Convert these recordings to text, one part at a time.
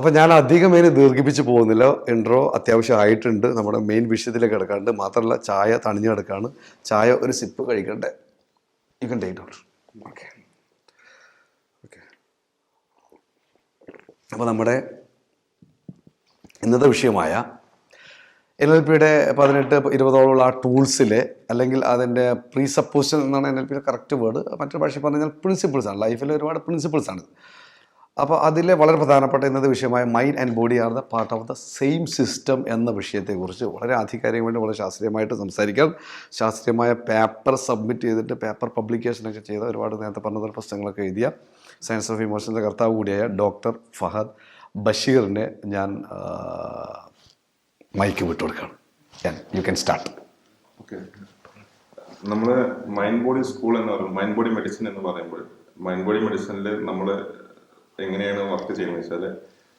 അപ്പോൾ ഞാൻ അധികം ഇതിന് ദീർഘിപ്പിച്ച് പോകുന്നില്ല. ഇൻട്രോ അത്യാവശ്യം ആയിട്ടുണ്ട്. നമ്മുടെ മെയിൻ വിഷയത്തിലേക്ക് കിടക്കാണ്ട്. മാത്രമല്ല ചായ തണിഞ്ഞ് കിടക്കാണ്. ചായ ഒരു സിപ്പ് കഴിക്കട്ടെ. You can take doctor. Okay okay. അപ്പോൾ നമ്മുടെ ഇന്നത്തെ വിഷയമായ NLPയുടെ 18-20 ആ ടൂൾസിലെ അല്ലെങ്കിൽ അതിൻ്റെ പ്രീസപ്പോഷൻ എന്നാണ് NLPയുടെ കറക്റ്റ് വേർഡ്. മറ്റൊരു ഭാഷയിൽ പറഞ്ഞാൽ പ്രിൻസിപ്പിൾസാണ്. ലൈഫിൽ ഒരുപാട് പ്രിൻസിപ്പിൾസാണ്. അപ്പോൾ അതിലെ വളരെ പ്രധാനപ്പെട്ട ഇന്നത്തെ വിഷയമായ mind and body are the part of the same system എന്ന വിഷയത്തെക്കുറിച്ച് വളരെ ആധികാരികമായിട്ട് വളരെ ശാസ്ത്രീയമായിട്ട് സംസാരിക്കാൻ, ശാസ്ത്രീയമായ പേപ്പർ സബ്മിറ്റ് ചെയ്തിട്ട് പേപ്പർ പബ്ലിക്കേഷനൊക്കെ ചെയ്ത ഒരുപാട് നേരത്തെ പറഞ്ഞ പുസ്തകങ്ങളൊക്കെ എഴുതിയ സയൻസ് ഓഫ് ഇമോഷൻസിൻ്റെ കർത്താവ് കൂടിയായ ഡോക്ടർ ഫഹദ് ബഷീറിനെ ഞാൻ മൈക്ക് വിട്ടുകൊടുക്കുകയാണ്. You can start. ഓക്കെ. നമ്മൾ മൈൻഡ് ബോഡി സ്കൂൾ എന്ന് പറയുമ്പോൾ മൈൻഡ് ബോഡി മെഡിസിൻ എന്ന് പറയുമ്പോൾ മൈൻഡ് ബോഡി മെഡിസിനിൽ നമ്മൾ എങ്ങനെയാണ് വർക്ക് ചെയ്യുന്നത് വെച്ചാൽ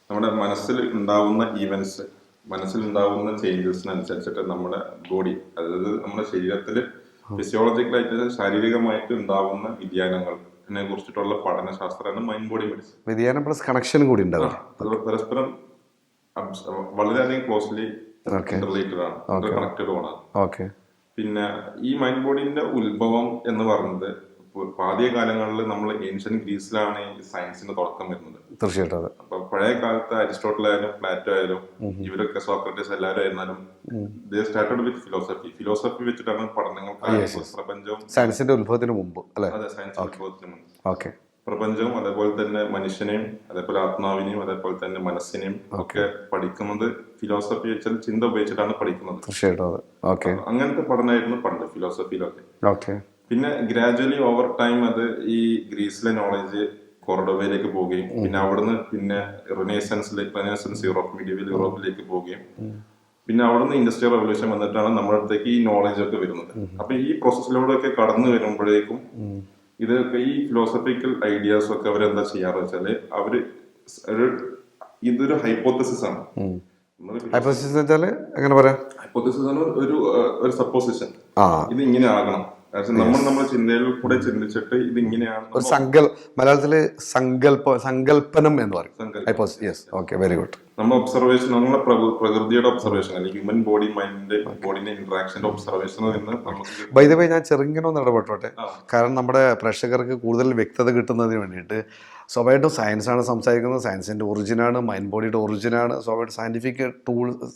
നമ്മുടെ മനസ്സിൽ ഉണ്ടാവുന്ന ഈവൻസ്, മനസ്സിൽ ഉണ്ടാവുന്ന ചേഞ്ചസിനനുസരിച്ചിട്ട് നമ്മുടെ ബോഡി, അതായത് നമ്മുടെ ശരീരത്തിൽ ഫിസിയോളജിക്കലായിട്ട് ശാരീരികമായിട്ട് ഉണ്ടാവുന്ന വ്യതിയാനങ്ങളെ കുറിച്ചിട്ടുള്ള പഠനശാസ്ത്രമാണ് മൈൻഡ് ബോഡി മെഡിസിൻ. വ്യതിയാനം പ്ലസ് കണക്ഷനും കൂടി ഉണ്ടാവും. അത് പരസ്പരം വളരെയധികം ക്ലോസ്ലി റിലേറ്റഡ് ആണ്, കണക്റ്റഡ് ആണ്. പിന്നെ ഈ മൈൻഡ് ബോഡിന്റെ ഉത്ഭവം എന്ന് പറയുന്നത് ആദ്യ കാലങ്ങളിൽ നമ്മൾ ഏൻഷ്യൻ ഗ്രീസിലാണ് ഈ സയൻസിന്റെ തുടക്കം വരുന്നത്. തീർച്ചയായിട്ടും. അപ്പൊ പഴയ കാലത്ത് അരിസ്റ്റോട്ടിൽ ആയാലും പ്ലാറ്റോ ആയാലും ഇവരൊക്കെ സോക്രട്ടീസ് എല്ലാവരും ആയിരുന്നാലും സ്റ്റാർട്ടഡ് വിത്ത് ഫിലോസഫി വെച്ചിട്ടാണ് പഠനങ്ങൾ. പ്രപഞ്ചവും സയൻസിന്റെ ഉത്ഭവത്തിന് മുമ്പ് അല്ലേ? അതെ, സയൻസിന്റെ ഉത്ഭവത്തിന് മുമ്പ് പ്രപഞ്ചവും അതേപോലെ തന്നെ മനുഷ്യനെയും അതേപോലെ ആത്മാവിനെയും അതേപോലെ തന്നെ മനസ്സിനെയും ഒക്കെ പഠിക്കുന്നത് ഫിലോസഫി വെച്ചാൽ ചിന്ത ഉപയോഗിച്ചിട്ടാണ് പഠിക്കുന്നത്. അങ്ങനത്തെ പഠനമായിരുന്നു പണ്ട് ഫിലോസഫിയിലൊക്കെ. പിന്നെ ഗ്രാജുവലി ഓവർ ടൈം അത് ഈ ഗ്രീസിലെ നോളജ് കോർഡോവയിലേക്ക് പോവുകയും പിന്നെ അവിടുന്ന് പിന്നെ റെനേസൻസ് യൂറോപ്പ്, മീഡിയവൽ യൂറോപ്പിലേക്ക് പോവുകയും പിന്നെ അവിടുന്ന് ഇൻഡസ്ട്രിയൽ റവല്യൂഷൻ വന്നിട്ടാണ് നമ്മുടെ അടുത്തേക്ക് ഈ നോളജ് ഒക്കെ വരുന്നത്. അപ്പൊ ഈ പ്രോസസ്സിലൂടെ ഒക്കെ കടന്നു വരുമ്പോഴേക്കും ഇതൊക്കെ ഈ ഫിലോസഫിക്കൽ ഐഡിയാസ് ഒക്കെ അവരെന്താ ചെയ്യാറ് വെച്ചാല് അവര് ഇതൊരു ഹൈപ്പോത്തസിസ് ആണ്. ഹൈപ്പോത്തസിസ് എങ്ങനെ പറയാം? ഹൈപ്പോത്തസിസ് ആണ് ഒരു സപ്പോസിഷൻ. ഇത് ഇങ്ങനെ ആകണം, നമ്മുടെ ചിന്തയിൽ കൂടെ ചിന്തിച്ചിട്ട് ഇത് ഇങ്ങനെയാണ്. മലയാളത്തില് സങ്കല്പനം എന്ന് പറയും. Very good. നമ്മുടെ ഒബ്സർവേഷൻ, നമ്മളെ പ്രകൃതിയുടെ ഒബ്സർവേഷൻ അല്ലെങ്കിൽ ഹ്യൂമൻ ബോഡി മൈൻഡ് ബോഡിന്റെ ഇന്ററാക്ഷന്റെ ഒബ്സർവേഷനിൽ നിന്ന് നമുക്ക്. ബൈ ദ വേ, ഞാൻ ചെറുങ്ങനെ ഒന്ന് ഇടപെട്ടോട്ടെ. കാരണം നമ്മുടെ പ്രേക്ഷകർക്ക് കൂടുതൽ വ്യക്തത കിട്ടുന്നതിന് വേണ്ടിയിട്ട് സ്വാഭാവികമായിട്ടും സയൻസാണ് സംസാരിക്കുന്നത്. സയൻസിൻ്റെ ഒറിജിനാണ്, മൈൻഡ് ബോഡിയുടെ ഒറിജിനാണ്. സ്വാഭാവികമായിട്ടും സയൻറ്റിഫിക്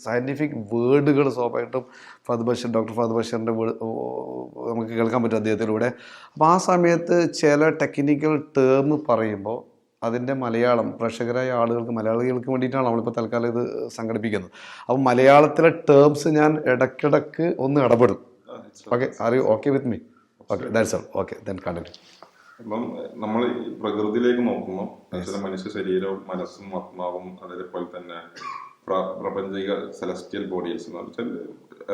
സയൻറ്റിഫിക് വേർഡുകൾ സ്വാഭാവികമായിട്ടും ഡോക്ടർ ഫഹദ് ബഷീറിൻ്റെ നമുക്ക് കേൾക്കാൻ പറ്റും അദ്ദേഹത്തിലൂടെ. അപ്പോൾ ആ സമയത്ത് ചില ടെക്നിക്കൽ ടേം പറയുമ്പോൾ അതിൻ്റെ മലയാളം പ്രേക്ഷകരായ ആളുകൾക്ക്, മലയാളികൾക്ക് വേണ്ടിയിട്ടാണ് നമ്മളിപ്പോൾ തൽക്കാലം ഇത് സംഘടിപ്പിക്കുന്നത്. അപ്പോൾ മലയാളത്തിലെ ടേംസ് ഞാൻ ഇടയ്ക്കിടയ്ക്ക് ഒന്ന് ഇടപെടും. Are you okay with me? That's all. Then continue. അപ്പം നമ്മൾ പ്രകൃതിയിലേക്ക് നോക്കുമ്പോൾ മനുഷ്യ ശരീരവും മനസ്സും ആത്മാവും അതേപോലെ തന്നെ പ്രപഞ്ചിക സെലസ്റ്റിയൽ ബോഡീസ് എന്ന് വെച്ചാൽ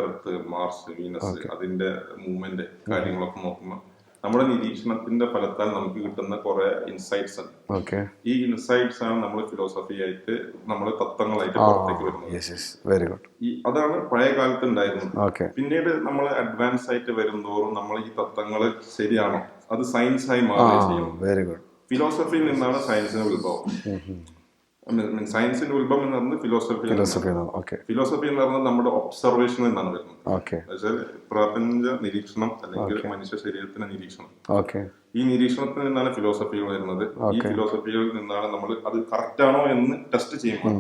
എർത്ത്, മാർസ്, വീനസ്, അതിന്റെ മൂവ്മെന്റ് കാര്യങ്ങളൊക്കെ നോക്കുമ്പോൾ നമ്മുടെ നിരീക്ഷണത്തിന്റെ ഫലത്താൽ നമുക്ക് കിട്ടുന്ന കുറെ ഇൻസൈറ്റ്സ് ഉണ്ട്. ഈ ഇൻസൈറ്റ്സ് ആണ് നമ്മൾ ഫിലോസഫി ആയിട്ട് നമ്മൾ തത്വങ്ങളായിട്ട് പുറത്തേക്ക് വരുന്നത്. അതാണ് പഴയ കാലത്ത് ഉണ്ടായിരുന്നത്. പിന്നീട് നമ്മൾ അഡ്വാൻസ് ആയിട്ട് വരുന്തോറും നമ്മൾ ഈ തത്വങ്ങൾ ശരിയാണോ, അത് സയൻസായി മാറുകയും ചെയ്യും. ഫിലോസഫിയിൽ നിന്നാണ് സയൻസിന്റെ ഉത്ഭവം. സയൻസിന്റെ ഉത്ഭവം എന്ന് പറയുന്നത് ഫിലോസഫി എന്ന് പറയുന്നത് നമ്മുടെ ഒബ്സർവേഷനിൽ നിന്നാണ് വരുന്നത്. പ്രപഞ്ച നിരീക്ഷണം അല്ലെങ്കിൽ മനുഷ്യ ശരീരത്തിന്റെ നിരീക്ഷണം, ഈ നിരീക്ഷണത്തിൽ നിന്നാണ് ഫിലോസഫികൾ വരുന്നത്. ഈ ഫിലോസഫികളിൽ നിന്നാണ് നമ്മൾ അത് കറക്റ്റ് ആണോ എന്ന് ടെസ്റ്റ് ചെയ്യുമ്പോൾ.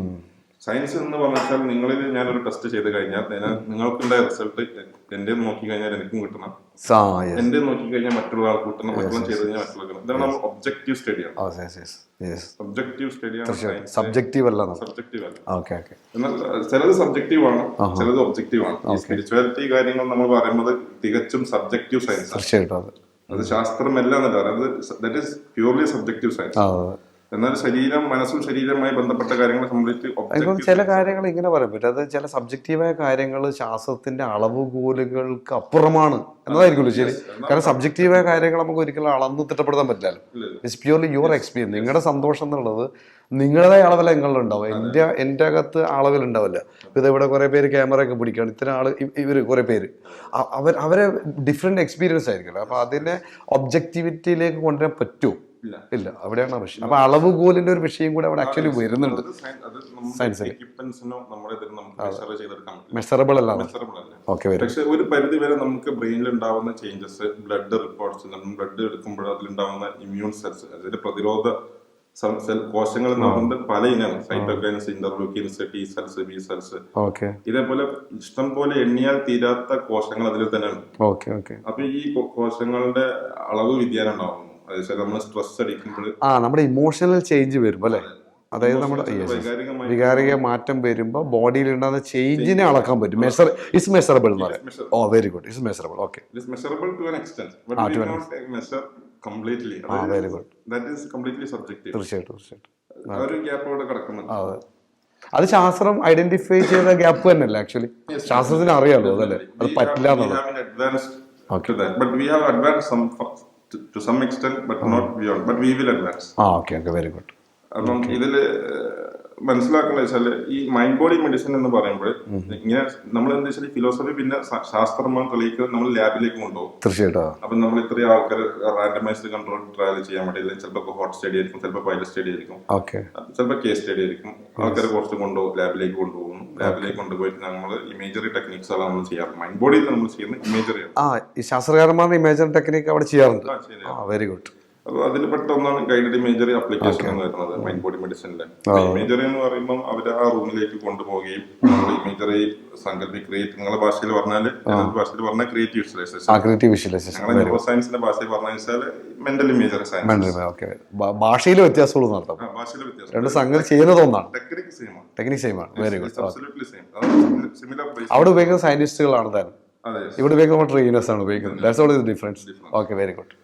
സയൻസ് എന്ന് പറഞ്ഞാൽ നിങ്ങളിൽ ഞാനൊരു ടെസ്റ്റ് ചെയ്ത് കഴിഞ്ഞാൽ നിങ്ങൾക്കുണ്ടായ റിസൾട്ട് എന്റെ നോക്കി കഴിഞ്ഞാൽ എനിക്കും കിട്ടണം, എന്റെ നോക്കി കഴിഞ്ഞാൽ മറ്റുള്ള ആൾക്ക് കിട്ടണം, മറ്റുള്ള ചെയ്ത് കഴിഞ്ഞാൽ മറ്റുള്ള. ഇതാണ് ഒബ്ജക്റ്റീവ് സ്റ്റഡിയാണ്. ഒബ്ജക്റ്റീവ് സ്റ്റഡിയാണ്, സബ്ജക്റ്റീവ് അല്ല. എന്നാൽ ചിലത് സബ്ജക്റ്റീവ് ആണ്, ചിലത് ഒബ്ജക്റ്റീവ് ആണ്. ഈ സ്പിരിച്വാലിറ്റി കാര്യങ്ങൾ നമ്മൾ പറയുന്നത് തികച്ചും സബ്ജക്റ്റീവ് സയൻസ്. അത് ശാസ്ത്രമല്ല എന്നല്ല, അത് that is purely subjective science. എന്നാൽ മനസ്സും ശരീരവുമായി ബന്ധപ്പെട്ട കാര്യങ്ങളെ സംബന്ധിച്ച് ചില കാര്യങ്ങൾ ഇങ്ങനെ പറയാൻ പറ്റും. അത് ചില സബ്ജക്റ്റീവായ കാര്യങ്ങൾ ശാസ്ത്രത്തിന്റെ അളവുകോലുകൾക്ക് അപ്പുറമാണ് എന്നതായിരിക്കുമല്ലോ ശരി. കാരണം സബ്ജക്റ്റീവായ കാര്യങ്ങൾ നമുക്ക് ഒരിക്കലും അളന്ന് തിട്ടപ്പെടുത്താൻ പറ്റില്ലല്ലോ. It's purely your experience. നിങ്ങളുടെ സന്തോഷം എന്നുള്ളത് നിങ്ങളുടേതായ അളവിൽ നിങ്ങളുണ്ടാവും. എൻ്റെ അകത്ത് അളവിലുണ്ടാവില്ല. ഇത് ഇവിടെ കുറെ പേര് ക്യാമറ ഒക്കെ പിടിക്കുകയാണ്, ഇത്തരം ആള് ഇവർ കുറെ പേര് അവരെ ഡിഫറെന്റ് എക്സ്പീരിയൻസ് ആയിരിക്കുമല്ലോ. അപ്പൊ അതിനെ ഒബ്ജക്റ്റിവിറ്റിയിലേക്ക് കൊണ്ടുവരാൻ പറ്റുമോ? ഇല്ല, അവിടെയാണ് വിഷയം. അപ്പൊ അളവുകോലിന്റെ ഒരു വിഷയം കൂടെ അവിടെ ആക്ച്വലി വരുന്നുണ്ട് സയൻസിൽ. മെഷറബിൾ അല്ല. ഓക്കെ, പക്ഷെ ഒരു പരിധി വരെ നമുക്ക് ബ്രെയിനിൽ ഉണ്ടാവുന്ന ചേഞ്ചസ്, ബ്ലഡ് റിപ്പോർട്ട്സ്, ബ്ലഡ് എടുക്കുമ്പോൾ അതിലുണ്ടാവുന്ന ഇമ്മ്യൂൺ സെൽസ്, അതിന്റെ പ്രതിരോധ കോശങ്ങൾ എന്ന് പറയുന്നത് പല ഇനമാണ്. Cytokines, interleukins, T cells, B cells, ഇതേപോലെ ഇഷ്ടം പോലെ എണ്ണിയാൽ തീരാത്ത കോശങ്ങൾ അതിൽ തന്നെയാണ്. അപ്പൊ ഈ കോശങ്ങളുടെ അളവ് വ്യതിയാനം ഉണ്ടാവുന്നു. അതായത് നമ്മൾ സ്ട്രെസ് അടിക്കുമ്പോൾ നമ്മുടെ ഇമോഷണൽ ചേഞ്ച് വരുമ്പോ അല്ലെ, അതായത് നമ്മുടെ വികാരിക മാറ്റം വരുമ്പോൾ ബോഡിയിൽ ഉണ്ടാകുന്ന ചേഞ്ചിനെ അളക്കാൻ പറ്റും. മെഷറബിൾ എന്ന് പറയാം. Oh, very good. It's measurable. Okay, measurable to an extent, but we not measure completely. Very good. That is completely subjective. തീർച്ചയായിട്ടും. ഒരു ഗ്യാപ്പ് അവിടെ കിടക്കുന്നുണ്ട്. അത് ശാസ്ത്രം ഐഡന്റിഫൈ ചെയ്ത ഗ്യാപ്പ് തന്നെയല്ലേ ആക്ച്വലി. ശാസ്ത്രത്തിന് അറിയാലോ അതല്ലേ, അത് പറ്റില്ല എന്നുള്ളത്. But we have advanced to some extent, but not beyond. But we will advance. Okay, very good. അപ്പം ഇതില് മനസ്സിലാക്കുന്ന വെച്ചാല് ഈ മൈൻഡ് ബോഡി മെഡിസിൻ എന്ന് പറയുമ്പോൾ ഇങ്ങനെ നമ്മൾ എന്താ വെച്ചാൽ ഫിലോസഫി പിന്നെ ശാസ്ത്രമാണ് തെളിയിക്കുന്നത് നമ്മൾ ലാബിലേക്ക് കൊണ്ടുപോകും. തീർച്ചയായിട്ടും. അപ്പൊ നമ്മൾ ഇത്രയും ആൾക്കാർ റാൻഡമൈസ്ഡ് കൺട്രോൾ ട്രയൽ ചെയ്യാൻ വേണ്ടി ചിലപ്പോൾ ഹോട്ട് സ്റ്റഡി ആയിരിക്കും, ചിലപ്പോൾ പൈലറ്റ് സ്റ്റഡി ആയിരിക്കും, ചിലപ്പോൾ കേസ് സ്റ്റഡി ആയിരിക്കും. ആൾക്കാരെ കുറച്ച് കൊണ്ടുപോകും, ലാബിലേക്ക് കൊണ്ടുപോകും. ലാബിലേക്ക് കൊണ്ടുപോയിട്ട് നമ്മൾ ഇമേജറി ടെക്നിക്സ് ആണ് നമ്മൾ ചെയ്യാറ്. മൈൻഡ് ബോഡിയിൽ നമ്മൾ ചെയ്യുന്ന ഇമേജറി. ഈ ശാസ്ത്രകാരന്മാരുടെ ഇമേജറി ടെക്നിക്ക് അവിടെ ചെയ്യാറുണ്ട്. Very good. അപ്പൊ അതിൽ പെട്ട ഒന്നാണ് ഗൈഡഡ് ഇമേജറി ആപ്ലിക്കേഷൻ എന്ന് വരുന്നത് മൈൻഡ് ബോഡി മെഡിസിനിലെ. ഇമേജറി എന്ന് പറയുമ്പോൾ അവർ ആ റൂമിലേക്ക് കൊണ്ടുപോവുകയും ഇമേജറി സങ്കല്പിക്രിയേറ്റ്, നിങ്ങളുടെ ഭാഷയിൽ പറഞ്ഞാൽ ക്രിയേറ്റീവ് വിഷ്വലൈസേഷൻ, ഞങ്ങളുടെ ന്യൂറോ സയൻസിന്റെ ഭാഷയിൽ പറഞ്ഞാൽ മെന്റൽ ഇമേജറി സയൻസ്. ഭാഷയിൽ വ്യത്യാസമുള്ള നടത്താം. ഭാഷയിൽ വ്യത്യാസം, രണ്ട് സംഗതി ചെയ്യുന്നത് ഒന്നാണ്. ടെക്നിക് സെയിം ആണ്. Very good. സിമിലർ. അവിടെ ഉപയോഗിക്കുന്ന സയന്റിസ്റ്റുകളാണ് താൻ, ഇവിടെ ഉപയോഗിക്കുന്ന ട്രെയിനേഴ്സ് ആണ് ഉപയോഗിക്കുന്നത്. That's all the difference. Okay, very good.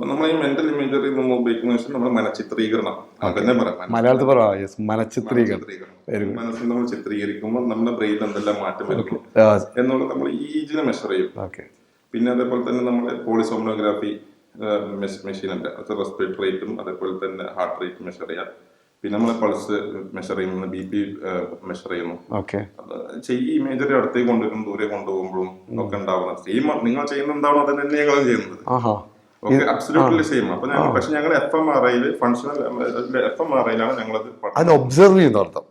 നമ്മൾ ഈ മെന്റൽ ഇമേജറി നമ്മൾ ഉപയോഗിക്കുന്ന വെച്ചാൽ നമ്മൾ മനഃചിത്രീകരണം തന്നെ പറയാം. മലയാളത്തിൽ പറയാം, മനഃചിത്രീകരണം. മനസ്സിൽ നമ്മൾ ചിത്രീകരിക്കുമ്പോൾ നമ്മുടെ ബ്രെയിനിൽ എന്തെല്ലാം മാറ്റം വരുന്നു എന്നുള്ളത് നമ്മൾ ഈജിനെ മെഷർ ചെയ്യും. പിന്നെ അതേപോലെ തന്നെ നമ്മൾ പോളിസോമനോഗ്രാഫി മെഷീൻ ഉണ്ട്, അത് റെസ്പിറേറ്ററി റേറ്റും അതേപോലെ തന്നെ ഹാർട്ട് റേറ്റ് മെഷർ ചെയ്യാം. പിന്നെ നമ്മളെ പൾസ് മെഷർ ചെയ്യുന്നു, BP മെഷർ ചെയ്യുന്നു. ഈ ഇമേജറി അടുത്തേക്ക് കൊണ്ടുവരും, ദൂരെ കൊണ്ടുപോകുമ്പോഴും ഒക്കെ ഉണ്ടാവുന്നത് സെയിം. നിങ്ങൾ ചെയ്യുന്ന എന്താണോ അത് തന്നെ ഞങ്ങളും ചെയ്യുന്നത്. Absolutely same. അപ്പൊ പക്ഷെ ഞങ്ങൾ FMRI ഫങ്ഷണൽ FMRIയിലാണ് ഞങ്ങളത് ഒബ്സർവ് ചെയ്യുന്ന അർത്ഥം.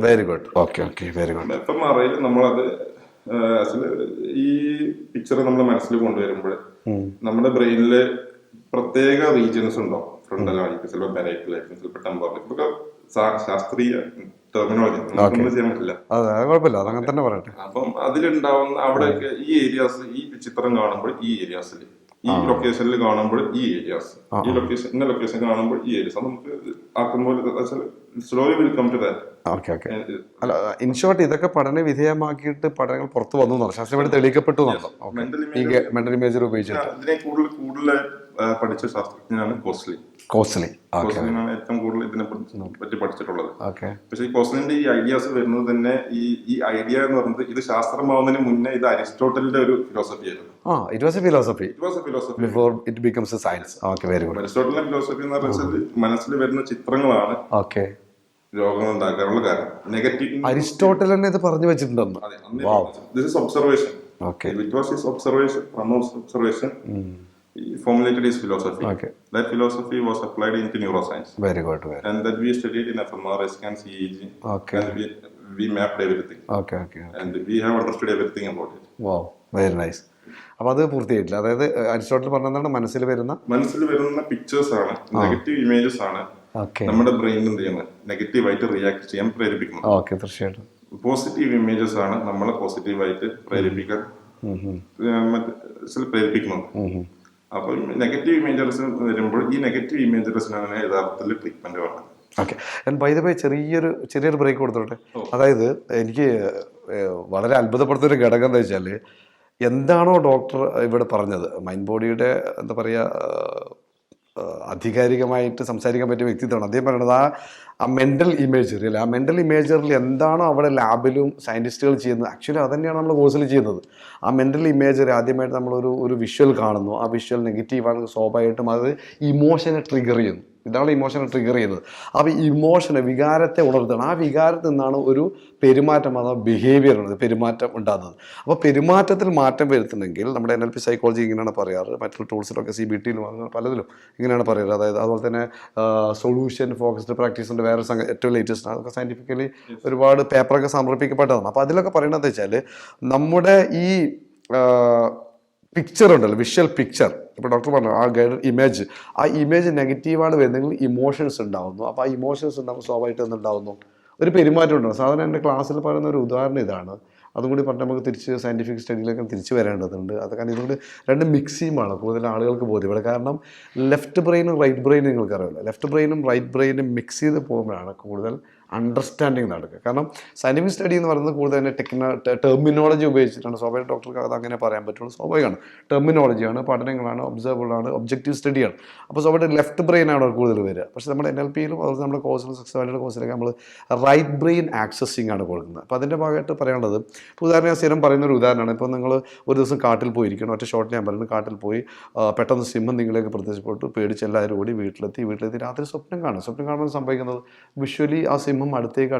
Very good. FMRI നമ്മളത് ഈ പിക്ചർ നമ്മുടെ മനസ്സിൽ കൊണ്ടുവരുമ്പോൾ നമ്മുടെ ബ്രെയിനില് പ്രത്യേക റീജിയൻസ് ഉണ്ടാവും. ഫ്രണ്ടലായിരിക്കും, ചിലപ്പോൾ പാരൈറ്റലായിരിക്കും, ചിലപ്പോൾ ടെമ്പറലായിരിക്കും. ഇതൊക്കെ ശാസ്ത്രീയ ടെർമിനോളജി നമുക്കൊന്നും ചെയ്യാൻ പറ്റില്ല. അങ്ങനെ തന്നെ പറയട്ടെ. അപ്പം അതിലുണ്ടാവുന്ന അവിടെയൊക്കെ ഈ ഏരിയാസ്, ഈ ചിത്രം കാണുമ്പോൾ ഈ ഏരിയാസിൽ, ഈ ലൊക്കേഷനിൽ കാണുമ്പോൾ ഈ ഏരിയാസ്, ഈ ലൊക്കേഷൻ ഇന്ന ലൊക്കേഷൻ കാണുമ്പോൾ ഈ ഏരിയാസ് നമുക്ക് ആക്കുമ്പോൾ slowly will come to that. അല്ല, ഇൻ ഷോർട്ട് ഇതൊക്കെ പഠന വിധേയമാക്കിയിട്ട് പഠനങ്ങൾ പുറത്തു വന്നു, ശാസ്ത്രീയമായിട്ട് തെളിയിക്കപ്പെട്ടു. മെന്റൽ ഇമേജറി ഉപയോഗിച്ചിട്ട് ഇതിനെ കൂടുതൽ പഠിച്ച ശാസ്ത്രജ്ഞനാണ് കോസ്ലി. കോസ്ലിനാണ് ഏറ്റവും കൂടുതൽ ഇതിനെ പറ്റി പഠിച്ചിട്ടുള്ളത്. പക്ഷെ ഈ കോസ്ലിന്റെ ഈ ഐഡിയാസ് വരുന്നത് തന്നെ ഈ ഐഡിയ എന്ന് പറയുന്നത് ഇത് ശാസ്ത്രമാവുന്നതിന് മുന്നേ ഇത് അരിസ്റ്റോട്ടലിന്റെ ഒരു ഫിലോസഫി ആയിരുന്നു. അരിസ്റ്റോട്ടലിന്റെ ഫിലോസഫി എന്ന് പറഞ്ഞാൽ മനസ്സിൽ വരുന്ന ചിത്രങ്ങളാണ് രോഗങ്ങൾ ഉണ്ടാക്കാനുള്ള കാരണം. നെഗറ്റീവ് അരിസ്റ്റോട്ടൽ തന്നെ ഇത് പറഞ്ഞു വെച്ചിട്ടുണ്ടെന്ന്. This is observation. It was his observation, one of observation. He formulated his philosophy. That philosophy was applied into neuroscience. Very good. And that we studied in fMRI scans, EEG. And we mapped everything. And we have understood everything about it. Wow, very nice. അപ്പൊ അത് പൂർത്തിയായിട്ടില്ല. അതായത് Aristotle പറഞ്ഞതാണ് മനസ്സിൽ വരുന്ന pictures ആണ്, negative images ആണ് നമ്മുടെ ബ്രെയിനിൽ എന്ത് ചെയ്യുന്നത്, നെഗറ്റീവായിട്ട് റിയാക്ട് ചെയ്യാൻ പ്രേരിപ്പിക്കുന്നത്. തീർച്ചയായിട്ടും. പോസിറ്റീവ് ഇമേജസ് ആണ് നമ്മളെ പോസിറ്റീവായിട്ട് പ്രേരിപ്പിക്കുന്നത്. അപ്പൊ നെഗറ്റീവ് ഇമേജസ് വരുമ്പോൾ ഈ നെഗറ്റീവ് ഇമേജസിനാണ് യഥാർത്ഥത്തിൽ ട്രീറ്റ്മെന്റ് വേണം. ബൈ ദ വേ ചെറിയൊരു ബ്രേക്ക് കൊടുത്തോട്ടെ. അതായത് എനിക്ക് വളരെ അത്ഭുതപ്പെടുത്തുന്ന ഒരു ഘടകം എന്താ വെച്ചാൽ, എന്താണോ ഡോക്ടർ ഇവിടെ പറഞ്ഞത്, മൈൻഡ് ബോഡിയുടെ എന്താ പറയുക, ആധികാരികമായിട്ട് സംസാരിക്കാൻ പറ്റിയ വ്യക്തിത്വമാണ് അദ്ദേഹം പറയുന്നത്. ആ മെൻ്റൽ ഇമേജറി അല്ലെ, ആ മെൻ്റൽ ഇമേജറിൽ എന്താണോ അവിടെ ലാബിലും സയൻറ്റിസ്റ്റുകൾ ചെയ്യുന്നത്, ആക്ച്വലി അത് തന്നെയാണ് നമ്മൾ കോഴ്സിൽ ചെയ്യുന്നത്. ആ മെൻ്റൽ ഇമേജറി ആദ്യമായിട്ട് നമ്മളൊരു വിഷ്വൽ കാണുന്നു, ആ വിഷ്വൽ നെഗറ്റീവാണെങ്കിൽ സ്വാഭാവികമായിട്ടും അത് ഇമോഷനെ ട്രിഗർ ചെയ്യുന്നു. ഇതാണ് ഇമോഷനെ ട്രിഗർ ചെയ്യുന്നത്. അപ്പോൾ ഇമോഷനെ, വികാരത്തെ ഉണർത്തുകയാണ്. ആ വികാരത്തിൽ നിന്നാണ് ഒരു പെരുമാറ്റം അഥവാ ബിഹേവിയർ പെരുമാറ്റം ഉണ്ടാകുന്നത്. അപ്പോൾ പെരുമാറ്റത്തിൽ മാറ്റം വരുത്തണമെങ്കിൽ നമ്മുടെ NLP സൈക്കോളജി ഇങ്ങനെയാണ് പറയാറ്, മറ്റുള്ള ടൂൾസിലൊക്കെ CBTയിലും അങ്ങനെ പലതിലും ഇങ്ങനെയാണ് പറയാറ്. അതായത് അതുപോലെ തന്നെ സൊല്യൂഷൻ ഫോക്കസ്ഡ് പ്രാക്ടീസിൻ്റെ വേറെ ഏറ്റവും ലേറ്റസ്റ്റ് ആണ്, അതൊക്കെ സയൻറ്റിഫിക്കലി ഒരുപാട് പേപ്പറൊക്കെ സമർപ്പിക്കപ്പെട്ടതാണ്. അപ്പോൾ അതിലൊക്കെ പറയണത് വെച്ചാൽ നമ്മുടെ ഈ പിക്ചർ ഉണ്ടല്ലോ, വിഷ്വൽ പിക്ചർ, ഇപ്പോൾ ഡോക്ടർ പറഞ്ഞു ആ ഗൈഡ് ഇമേജ് നെഗറ്റീവാണ് വരുന്നെങ്കിൽ ഇമോഷൻസ് ഉണ്ടാവുന്നു. അപ്പോൾ ആ ഇമോഷൻസ് ഉണ്ടാകുമ്പോൾ സ്വാഭാവികമായിട്ട് എന്തുണ്ടാവുന്നു, ഒരു പെരുമാറ്റം ഉണ്ടാകും. സാധാരണ എൻ്റെ ക്ലാസ്സിൽ പറയുന്ന ഒരു ഉദാഹരണം ഇതാണ്. അതും കൂടി പറഞ്ഞാൽ നമുക്ക് തിരിച്ച് സയൻറ്റിഫിക് സ്റ്റഡിയിലേക്ക് തിരിച്ച് വരേണ്ടതുണ്ട്. അത് കാരണം ഇതുകൊണ്ട് രണ്ട് മിക്സിയുമാണ് കൂടുതൽ ആളുകൾക്ക് ബോധ്യപ്പെടുക. കാരണം ലെഫ്റ്റ് ബ്രെയിനും റൈറ്റ് ബ്രെയിനും നിങ്ങൾക്കറിയില്ല, ലെഫ്റ്റ് ബ്രെയിനും റൈറ്റ് ബ്രെയിനും മിക്സ് ചെയ്ത് പോകുമ്പോഴാണ് കൂടുതൽ അണ്ടർസ്റ്റാൻഡിങ് നടക്കുക. കാരണം സയൻറ്റിഫിക് സ്റ്റഡി എന്ന് പറയുന്നത് കൂടുതൽ തന്നെ ടെർമിനോളജി ഉപയോഗിച്ചിട്ടാണ്. സ്വാഭാവിക ഡോക്ടർക്ക് അത് അങ്ങനെ പറയാൻ പറ്റുള്ളൂ, സ്വാഭാവികമാണ്. ടെർമിനോളജിയാണ്, പഠനങ്ങളാണ്, ഒബ്സർവബിളാണ്, ഒബ്ജക്റ്റീവ് സ്റ്റഡിയാണ്. അപ്പോൾ സ്വാഭാവിക ലെഫ്റ്റ് ബ്രെയിനാണ് കൂടുതൽ വരിക. പക്ഷേ നമ്മുടെ NLPയിലും അതുപോലെ നമ്മുടെ കോഴ്സിലും സെക്സ്വാലിറ്റിയുടെ കോഴ്സിലൊക്കെ നമ്മൾ റൈറ്റ് ബ്രെയിൻ ആക്സസിങ് ആണ് കൊടുക്കുന്നത്. അപ്പോൾ അതിൻ്റെ ഭാഗമായിട്ട് പറയാനുള്ളത്, ഇപ്പോൾ ഉദാഹരണം ഞാൻ സ്ഥിരം പറയുന്നൊരു ഉദാഹരണമാണ്. ഇപ്പോൾ നിങ്ങൾ ഒരു ദിവസം കാട്ടിൽ പോയിരിക്കണം, ഒറ്റ ഷോട്ട് ഞാൻ പറയുന്നത്, കാട്ടിൽ പോയി പെട്ടെന്ന് സിംഹം നിങ്ങളേക്ക് പ്രത്യക്ഷപ്പെട്ടു, പേടിച്ച് എല്ലാവരും ഓടി വീട്ടിലെത്തി രാത്രി സ്വപ്നം കാണുമ്പോൾ സംഭവിക്കുന്നത് വിഷ്വലി ആ സിംഹം അടുത്തേക്ക്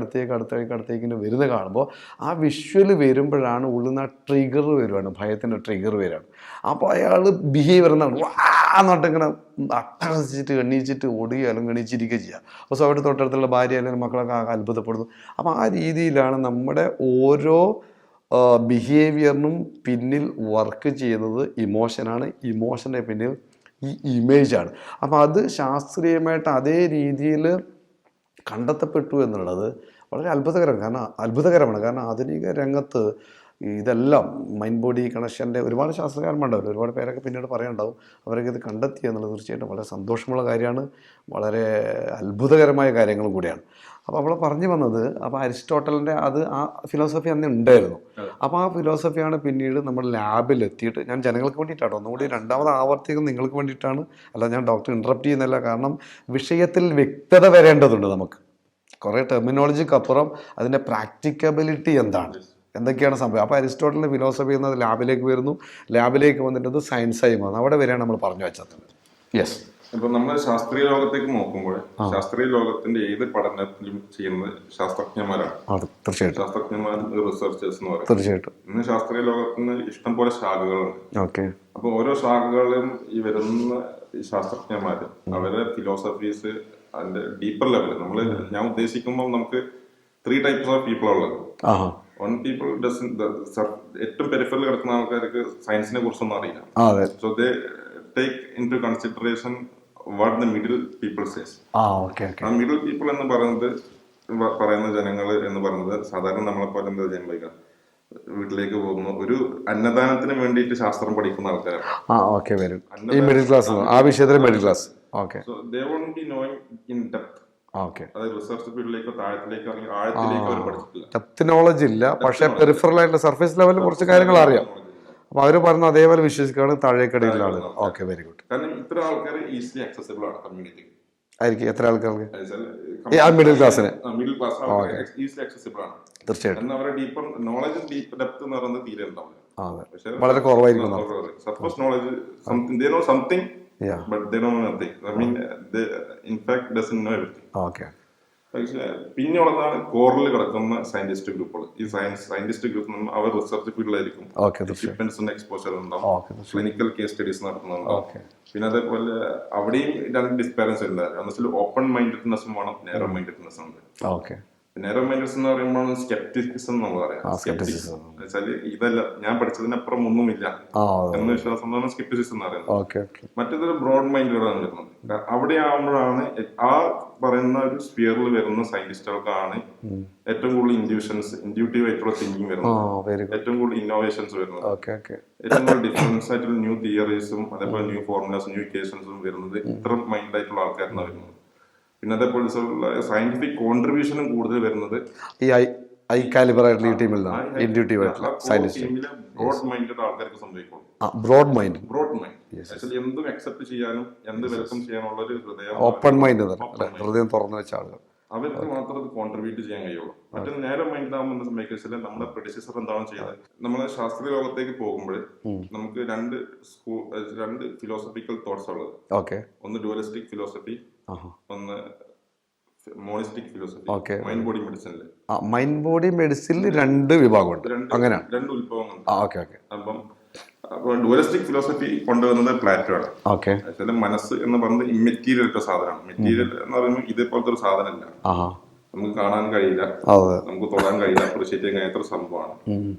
വരുന്ന കാണുമ്പോൾ ആ വിഷ്വൽ വരുമ്പോഴാണ് ഉള്ളിൽ നിന്ന് ആ ട്രിഗർ വരുവാണ്, ഭയത്തിൻ്റെ ട്രിഗർ വരികയാണ്. അപ്പോൾ അയാൾ ബിഹേവിയർ എന്നാണ് വാന്നിട്ട് ഇങ്ങനെ അട്ടഹസിച്ചിട്ട് എണ്ണീച്ചിട്ട് ഓടുകയോ അല്ലെങ്കിൽ എണീച്ചിരിക്കുകയോ ചെയ്യുക. അപ്പോൾ സ്വാഭാവിക തൊട്ടടുത്തുള്ള ഭാര്യ അല്ലെങ്കിൽ മക്കളൊക്കെ അത്ഭുതപ്പെടുന്നു. അപ്പോൾ ആ രീതിയിലാണ് നമ്മുടെ ഓരോ ബിഹേവിയറിനും പിന്നിൽ വർക്ക് ചെയ്യുന്നത് ഇമോഷനാണ്, ഇമോഷൻ്റെ പിന്നിൽ ഈ ഇമേജാണ്. അപ്പോൾ അത് ശാസ്ത്രീയമായിട്ട് അതേ രീതിയിൽ കണ്ടെത്തപ്പെട്ടു എന്നുള്ളത് വളരെ അത്ഭുതകരമാണ്. കാരണം ആധുനിക രംഗത്ത് ഇതെല്ലാം മൈൻഡ് ബോഡി കണക്ഷൻ്റെ ഒരുപാട് ശാസ്ത്രകാരന്മാരുണ്ടാവില്ല, ഒരുപാട് പേരൊക്കെ പിന്നീട് പറയാനുണ്ടാവും. അവരൊക്കെ ഇത് കണ്ടെത്തി എന്നുള്ളത് തീർച്ചയായിട്ടും വളരെ സന്തോഷമുള്ള കാര്യമാണ്, വളരെ അത്ഭുതകരമായ കാര്യങ്ങളും കൂടിയാണ്. അപ്പോൾ അവൾ പറഞ്ഞു വന്നത്, അപ്പോൾ അരിസ്റ്റോട്ടലിൻ്റെ ആ ഫിലോസഫി അന്ന് ഉണ്ടായിരുന്നു. അപ്പോൾ ആ ഫിലോസഫിയാണ് പിന്നീട് നമ്മൾ ലാബിലെത്തിയിട്ട്, ഞാൻ ജനങ്ങൾക്ക് വേണ്ടിയിട്ടാണ് ഒന്നുകൂടി രണ്ടാമത് ആവർത്തിക്കുന്നത്, നിങ്ങൾക്ക് വേണ്ടിയിട്ടാണ്, അല്ല ഞാൻ ഡോക്ടർ ഇൻറ്ററപ്റ്റ് ചെയ്യുന്നില്ല. കാരണം വിഷയത്തിൽ വ്യക്തത വരേണ്ടതുണ്ട് നമുക്ക്. കുറേ ടെർമിനോളജിക്കപ്പുറം അതിൻ്റെ പ്രാക്ടിക്കബിലിറ്റി എന്തൊക്കെയാണ് സംഭവം. അപ്പോൾ അരിസ്റ്റോട്ടലിൻ്റെ ഫിലോസഫി എന്നത് ലാബിലേക്ക് വന്നിട്ട് സയൻസായി മാറുന്നു. അവിടെ വരെയാണ് നമ്മൾ പറഞ്ഞു വെച്ചത്. യെസ്. ഇപ്പൊ നമ്മൾ ശാസ്ത്രീയ ലോകത്തേക്ക് നോക്കുമ്പോൾ ശാസ്ത്രീയ ലോകത്തിന്റെ ഏത് പഠനത്തിലും ചെയ്യുന്നത് ശാസ്ത്രജ്ഞന്മാരാണ്. തീർച്ചയായിട്ടും ശാസ്ത്രജ്ഞന്മാർ, റിസർച്ചേഴ്സ് എന്ന് പറയും. തീർച്ചയായിട്ടും ഇന്ന് ശാസ്ത്രീയ ലോകത്തിന് ഇഷ്ടം പോലെ ശാഖകളുണ്ട്. ഓക്കെ. അപ്പൊ ഓരോ ശാഖകളും ഈ വരുന്ന ശാസ്ത്രജ്ഞന്മാര് അവരുടെ ഫിലോസഫീസ് അതിന്റെ ഡീപ്പർ ലെവല് ഞാൻ ഉദ്ദേശിക്കുമ്പോൾ നമുക്ക് 3 types ഓഫ് പീപ്പിൾ ഉള്ളത്. വൺ പീപ്പിൾ ഏറ്റവും പെരിഫറിൽ കിടക്കുന്ന ആൾക്കാർക്ക് സയൻസിനെ കുറിച്ചൊന്നും അറിയില്ല. So they take into consideration what the middle people says. ആ മിഡിൽ പീപ്പിൾ എന്ന് പറയുന്ന ജനങ്ങൾ എന്ന് പറയുന്നത് സാധാരണ നമ്മളെപ്പോലെ എന്താ ചെയ്യുമ്പോൾ വീട്ടിലേക്ക് പോകുന്നു, ഒരു അന്നദാനത്തിന് വേണ്ടിയിട്ട് ശാസ്ത്രം പഠിക്കുന്ന ആൾക്കാരാണ്. So they won't be knowing in depth. അതായത് റിസർച്ച് ഫീൽഡിലേക്കോ താഴത്തിലേക്കോ അല്ലെങ്കിൽ ആഴത്തിലേക്കോ അവർ പഠിച്ചിട്ടില്ല. ഡെപ്ത് നോളജ് ഇല്ല, പക്ഷേ പെരിഫറൽ ആയിട്ടുള്ള സർഫേസ് ലെവലിൽ കുറച്ച് കാര്യങ്ങൾ അറിയാം. അപ്പൊ അവര് പറഞ്ഞ അതേപോലെ വിശ്വസിക്കുകയാണ് താഴേക്കടിയിലുള്ള ആളുകൾ. Okay, very good. കാരണം ഇത്ര ആൾക്കാർ ഈസിലി ആക്സസിബിൾ ആണ് കമ്മ്യൂണിറ്റി ആയിരിക്കും. എത്ര ആൾക്കാർക്ക്? മിഡിൽ ക്ലാസ്സിന് ഈസിലി ആക്സസിബിൾ ആണ്. തീർച്ചയായിട്ടും. എന്നാൽ അവരുടെ ഡീപ്പർ നോളജ് ഡെപ്ത് എന്ന് പറയുന്നത് തീരെ ഉണ്ടാവില്ല, വളരെ കുറവായിരിക്കും. Surface knowledge they know something, but they don't know nothing. I mean, they in fact doesn't know everything. Okay. പക്ഷേ പിന്നെയുള്ളതാണ് കോറിൽ കിടക്കുന്ന സയന്റിസ്റ്റ് ഗ്രൂപ്പുകൾ. ഈ സയന്റിസ്റ്റ് ഗ്രൂപ്പ് അവർ റിസർച്ച് ഫീൽഡിലായിരിക്കും, എക്യുപ്മെന്റ്സിന്റെ എക്സ്പോഷർ ഉണ്ടാവും, ക്ലിനിക്കൽ കേസ് സ്റ്റഡീസ് നടത്തുന്നുണ്ടാവും. പിന്നെ അതേപോലെ അവിടെയും 2 ഡിസ്പാരൻസ് ഉണ്ടായിരുന്നു. എന്നുവെച്ചാൽ ഓപ്പൺ മൈൻഡഡ്നെസ്സും വേണം, നേരോ മൈൻഡഡ്നെസ്സും ഉണ്ട്. നേരോ മൈൻഡഡ്നെസ് എന്ന് പറയുമ്പോൾ സ്കെപ്റ്റിസിസം നമ്മൾ പറയാം. എന്നുവെച്ചാൽ ഇതല്ല, ഞാൻ പഠിച്ചതിനപ്പുറം ഒന്നുമില്ല എന്ന വിശ്വാസം സ്കെപ്റ്റിസിസം എന്ന് പറയുന്നത്. മറ്റേതൊരു ബ്രോഡ് മൈൻഡാണ് വരുന്നത്. അവിടെ ആവുമ്പോഴാണ് ആ പറയുന്ന ഒരു സ്പിയറിൽ വരുന്ന സയന്റിസ്റ്റുകൾക്കാണ് ഏറ്റവും കൂടുതൽ ഇൻഡ്യൂട്ടീവ് ആയിട്ടുള്ള തിങ്കിങ് വരുന്നത്, ഏറ്റവും കൂടുതൽ ഇന്നോവേഷൻസ് വരുന്നത്, ഏറ്റവും കൂടുതൽ ഡിഫറൻസ് ആയിട്ടുള്ള ന്യൂ തിയറീസും അതേപോലെ ന്യൂ ഫോർമുലാസും ന്യൂ ഇക്വേഷൻസും വരുന്നത് ഇത്തരം മൈൻഡ് ആയിട്ടുള്ള ആൾക്കാരാണ് വരുന്നത്. പിന്നെ അതേപോലെ സയന്റിഫിക് കോൺട്രിബ്യൂഷനും കൂടുതൽ വരുന്നത് ഈ ഹൈ കാലിബർ ആയിട്ടുള്ള ഈ ടീമിൽ നിന്നാണ്. ഇൻഡ്യൂട്ടീവ് ആയിട്ടുള്ള സയന്റിസ്റ്റ്, ബ്രോഡ് മൈൻഡഡ് ആൾക്കാർക്ക് സംഭവിക്കുള്ളൂ. ബ്രോഡ് മൈൻഡ് ആക്ച്വലി എന്തും അക്സെപ്റ്റ് ചെയ്യാനും എന്ത് വെൽക്കം ചെയ്യാനുള്ള ഒരു ഹൃദയം, ഓപ്പൺ മൈൻഡ്, ഹൃദയം തുറന്നു വെച്ച ആളുകൾ, അവർക്ക് മാത്രം അത് കോൺട്രിബ്യൂട്ട് ചെയ്യാൻ കഴിയുള്ളൂ. മറ്റൊരു നേരെ മൈൻഡ് ആകുമ്പോൾ എന്താ സംഭവിക്കുക, നമ്മുടെ പ്രെഡിസസർ എന്താണ് ചെയ്തത്, നമ്മളെ ശാസ്ത്രീയ ലോകത്തേക്ക് പോകുമ്പോൾ നമുക്ക് രണ്ട് ഫിലോസഫിക്കൽ തോട്ട്സ് ഉള്ളത്. ഒന്ന് ഡ്യുവലിസ്റ്റിക് ഫിലോസഫി, ഒന്ന് monistic philosophy, Okay. Mind body മെഡിസിനിൽ. മൈൻഡ് ബോഡി മെഡിസിനിൽ 2 വിഭാഗമുണ്ട്, അങ്ങനെയാണ്. 2 ഉത്ഭവങ്ങളുണ്ട്. ഓക്കെ ഓക്കെ അപ്പോൾ ഡുവലിസ്റ്റിക് ഫിലോസഫി കൊണ്ടുവന്നത് പ്ലാറ്റോ ആണ്. ഓക്കെ. ആക്ച്വലി മനസ്സ് എന്ന് പറയുന്നത് ഇമ്മെറ്റീരിയൽ ഒരു സാധനമാണ്. മെറ്റീരിയൽ എന്ന് പറയുമ്പോൾ ഇതേപോലത്തെ ഒരു സാധനമല്ല, നമുക്ക് കാണാൻ കഴിയില്ല, നമുക്ക് തൊടാൻ കഴിയില്ല, അപ്രീഷിയേറ്റ് ചെയ്യാൻ കഴിയാത്ത ഒരു സംഭവമാണ്.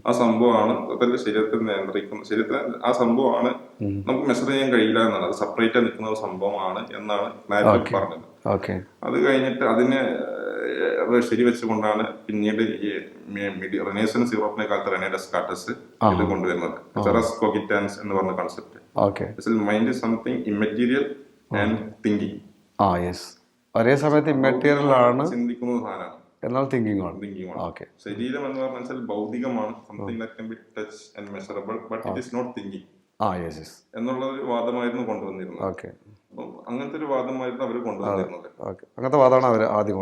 ആ സംഭവമാണ് അതിന്റെ ശരീരത്തെ നിയന്ത്രിക്കുന്ന, ശരീരത്തെ ആ സംഭവമാണ് നമുക്ക് മെഷർ ചെയ്യാൻ കഴിയില്ല എന്നാണ്, അത് സെപ്പറേറ്റ് നിൽക്കുന്ന ഒരു സംഭവമാണ് എന്നാണ് പ്ലാറ്റോ പറഞ്ഞത്. അത് കഴിഞ്ഞിട്ട് അതിനെ ശരിവെച്ചുകൊണ്ടാണ് പിന്നീട് ഈ റെനേസൻസ് യൂറോപ്പിനെ കാലത്ത് റെനേ ഡെസ്കാർട്ടസ് ഇത് കൊണ്ടുവരുന്നത്, സെറസ് കോഗിറ്റാൻസ് എന്ന് പറഞ്ഞ concept. Mind is something immaterial and thinking. ഒരേ സമയത്ത് ഇമ്മെറ്റീരിയൽ ആണ്, ചിന്തിക്കുന്ന സാധനമാണ്, എന്നാൽ തിങ്കിങ് ആണ്. ശരീരം എന്ന് പറഞ്ഞാൽ ഭൗതികമാണ്, something that can be touch and measurable, but it is not thinking എന്നുള്ള ഒരു വാദമായിരുന്നു കൊണ്ടുവന്നിരുന്നത്. അങ്ങനത്തെ ഒരു വാദമായിരുന്നു അവർ കൊണ്ടുവന്നിരുന്നത്. അങ്ങനത്തെ വാദമാണ് അവർ ആദ്യം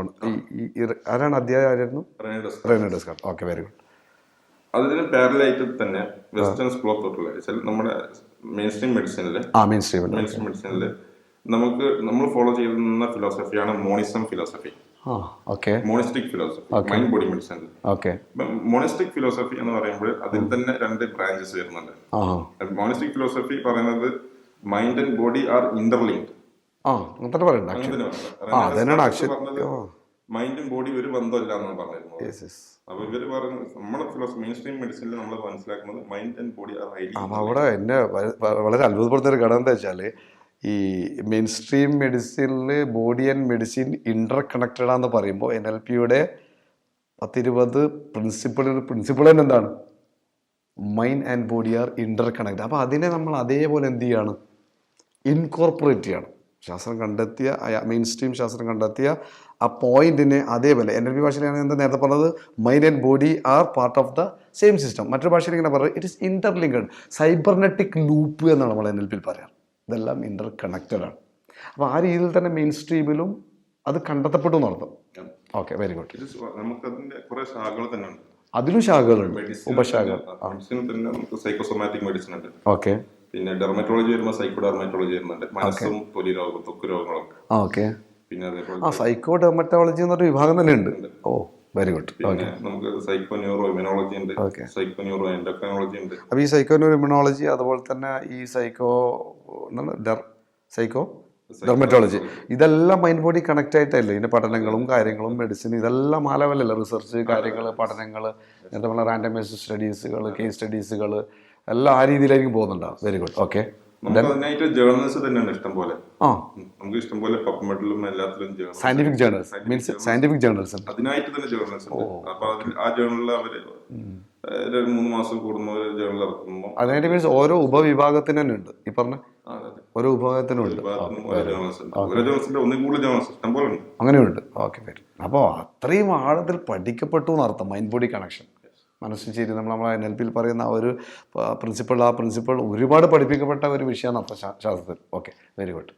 ആരാണ് അധ്യായം ആരായിരുന്നു? René Descartes. Okay, very good. അതിന് പാരലായിട്ട് തന്നെ വെസ്റ്റേൺ സ്കൂൾ ഓഫ് തോട്ട്, നമ്മുടെ മെയിൻ സ്ട്രീം മെഡിസിനിൽ നമ്മൾ ഫോളോ ചെയ്യുന്ന ഫിലോസഫിയാണ് monism philosophy, monistic philosophy, mind body മെഡിസിനിൽ. മോണിസ്റ്റിക് ഫിലോസഫി എന്ന് പറയുമ്പോൾ അതിൽ തന്നെ 2 ബ്രാഞ്ചസ് വരുന്നുണ്ട്. മോണിസ്റ്റിക് ഫിലോസഫി പറയുന്നത് mind and body are interlinked. മൈൻഡും ബോഡി ഒരു ബന്ധമല്ല എന്നാണ് പറഞ്ഞിരുന്നത്. അപ്പൊ ഇവര് പറഞ്ഞു നമ്മുടെ ഫിലോസഫി മെയിൻ സ്ട്രീം മെഡിസിനിൽ നമ്മൾ മനസ്സിലാക്കുന്നത് mind and body are highly. അവിടെ എന്നെ വളരെ അത്ഭുതപ്പെടുന്ന ഒരു ഘടകം എന്താ വെച്ചാല്, ഈ മെയിൻ സ്ട്രീം മെഡിസിനിൽ body and medicine interconnected ആണെന്ന് പറയുമ്പോൾ NLPയുടെ 10-20 പ്രിൻസിപ്പിൾ തന്നെ എന്താണ്? Mind and body are interconnected. അപ്പോൾ അതിനെ നമ്മൾ അതേപോലെ എന്ത് ചെയ്യാണ്? ഇൻകോർപ്പറേറ്റ് ചെയ്യണം. ശാസ്ത്രം കണ്ടെത്തിയ, മെയിൻ സ്ട്രീം ശാസ്ത്രം കണ്ടെത്തിയ ആ പോയിന്റിനെ അതേപോലെ NLP ഭാഷയിലാണ് എന്താ നേരത്തെ പറഞ്ഞത്, mind and body are part of the same system. മറ്റൊരു ഭാഷയിൽ ഇങ്ങനെ പറയുന്നത് it is interlinked, cybernetic loop എന്നാണ് നമ്മൾ NLPയിൽ പറയാം. ഇതെല്ലാം ഇന്റർ കണക്റ്റഡ് ആണ്. അപ്പോൾ ആ രീതിയിൽ തന്നെ മെയിൻ സ്ട്രീമിലും അത് കണ്ടെത്തപ്പെട്ടു എന്നർത്ഥം. Okay, very good. നമുക്കതിന്റെ കുറെ ശാഖകൾ തന്നെ ഉണ്ട്, അതിലും ശാഖകളുണ്ട്, ഉപശാഖകൾ. സൈക്കോസൊമാറ്റിക് മെഡിസിൻ ഉണ്ട്. ഓക്കെ. പിന്നെ ഡെർമറ്റോളജി വരുമ്പോൾ സൈക്കോ ഡെർമറ്റോളജി വരുന്നുണ്ട്, മനസ്സും തൊലി രോഗം, ത്വക്ക് രോഗങ്ങളും. ഓക്കെ. പിന്നെ അതേപോലെ സൈക്കോ ഡെർമറ്റോളജി എന്നൊരു വിഭാഗം തന്നെ ഉണ്ട്. ഓ, വെരി ഗുഡ്. പിന്നെ നമുക്ക് സൈക്കോ ന്യൂറോ ഇമ്യൂണോളജി ഉണ്ട്, സൈക്കോ ന്യൂറോ എൻഡോക്രൈനോളജി ഉണ്ട്. അപ്പോൾ ഈ സൈക്കോ ന്യൂറോ ഇമ്യൂണോളജി, അതുപോലെ തന്നെ ഈ സൈക്കോ ഡെർമറ്റോളജി, ഇതെല്ലാം മൈൻഡ് ബോഡി കണക്ട് ആയിട്ടല്ലേ ഇതിന്റെ പഠനങ്ങളും കാര്യങ്ങളും മെഡിസിൻ ഇതെല്ലാം ആ ലെവലല്ല, റിസർച്ച് കാര്യങ്ങൾ, പഠനങ്ങൾ, എന്താ പറയുക, റാൻഡമൈസ്ഡ് സ്റ്റഡീസുകൾ, കേസ് സ്റ്റഡീസുകൾ എല്ലാം ആ രീതിയിലായിരിക്കും പോകുന്നുണ്ടാവും. Very good. ഓക്കെ. അതിനായിട്ട് ജേർണൽസ് തന്നെയാണ് ഇഷ്ടംപോലെ. നമുക്ക് ഇഷ്ടംപോലെ പബ്മെഡിലും എല്ലാത്തിലും scientific journals means scientific journals അതിനായിട്ട് തന്നെ ജേർണൽസ് ഉണ്ട്. അപ്പൊ ആ ജേർണലിൽ അവര് 3 മാസം കൂടുന്ന ഒരു ജേർണൽ ഇറക്കുമ്പോൾ അതിനായിട്ട് മീൻസ് ഓരോ ഉപവിഭാഗത്തിന് തന്നെ ഉണ്ട്. ഈ പറഞ്ഞ ഓരോ വിഭാഗത്തിനും ഉണ്ട്, അങ്ങനെയുണ്ട്. Okay, very. അപ്പോൾ അത്രയും ആഴത്തിൽ പഠിക്കപ്പെട്ടു എന്നർത്ഥം മൈൻഡ് ബോഡി കണക്ഷൻ, മനസ്സും ശരി. നമ്മളെ NLPയിൽ പറയുന്ന ആ ഒരു പ്രിൻസിപ്പിൾ ഒരുപാട് പഠിപ്പിക്കപ്പെട്ട ഒരു വിഷയമാണ് അർത്ഥശാസ്ത്രത്തിൽ. Okay, very good.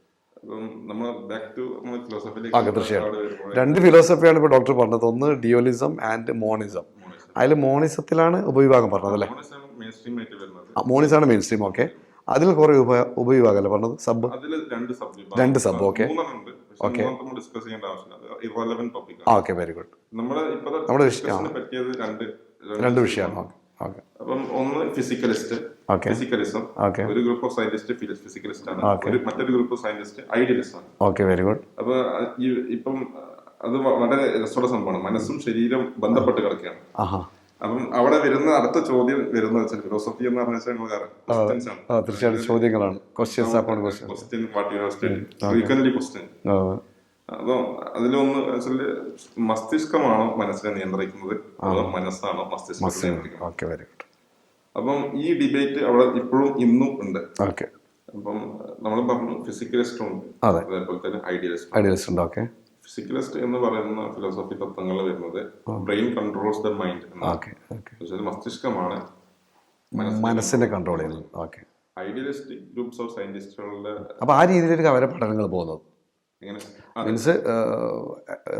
തീർച്ചയായിട്ടും 2 ഫിലോസഫിയാണ് ഇപ്പോൾ ഡോക്ടർ പറഞ്ഞത്. ഒന്ന് ഡ്യുവലിസം ആൻഡ് മോണിസം. അതിൽ മോണിസത്തിലാണ് ഉപവിഭാഗം പറഞ്ഞത് അല്ലേ? മോണിസാണ് മെയിൻ സ്ട്രീം. ഓക്കെ. അതിൽ കുറെ ഉപവിഭാഗം അല്ലേ പറഞ്ഞത്? Sub 2 sub. Okay okay okay, very good. നമ്മുടെ രണ്ട് വിഷയമാണ്. അപ്പം ഒന്ന് ഫിസിക്കലിസം, ഒരു ഗ്രൂപ്പ് ഓഫ് സയന്റിസ്റ്റ് ഫിസിക്കലിസ്റ്റ് ആണ്, മറ്റൊരു ഗ്രൂപ്പ് ഓഫ് സയന്റിസ്റ്റ് ഐഡിയലിസ്റ്റ് ആണ്. Okay, very good. അപ്പൊ ഇപ്പം അത് വളരെ രസമുള്ള സംഭവമാണ്, മനസ്സും ശരീരം ബന്ധപ്പെട്ട് കിടക്കുകയാണ്. അപ്പം അവിടെ വരുന്ന അടുത്ത ചോദ്യം വരുന്നത് വെച്ചാൽ ഫിലോസഫി എന്ന് പറഞ്ഞാൽ തീർച്ചയായിട്ടും ചോദ്യങ്ങളാണ്. അപ്പൊ അതിലൊന്ന് വെച്ചാല് മസ്തിഷ്കമാണോ മനസ്സിനെ നിയന്ത്രിക്കുന്നത്, അതോ മനസ്സാണോ മസ്തിഷ്കത്തെ നിയന്ത്രിക്കുന്നത്? അപ്പം ഈ ഡിബേറ്റ് അവിടെ ഇപ്പോഴും ഇന്നും ഉണ്ട്. അപ്പം നമ്മൾ പറഞ്ഞു ഫിസിക്കലിസ്റ്റും ഉണ്ട്, അതേപോലെ തന്നെ ഐഡിയലിസ്റ്റ് ഉണ്ട്. ഫിസിക്കലിസ്റ്റ് എന്ന് പറയുന്ന ഫിലോസഫി തത്വങ്ങൾ വരുന്നത് ബ്രെയിൻ കൺട്രോൾസ് ദ മൈൻഡ്, മസ്തിഷ്കമാണ് മനസ്സിനെ കൺട്രോൾ ചെയ്യുന്നത്. ഐഡിയലിസ്റ്റിക് ഗ്രൂപ്പ്സ് ഓഫ് സയന്റിസ്റ്റുകളുടെ അപ്പൊ ആ രീതിയിലേക്ക് അവരെ പഠനങ്ങൾ പോകുന്നത് മീൻസ്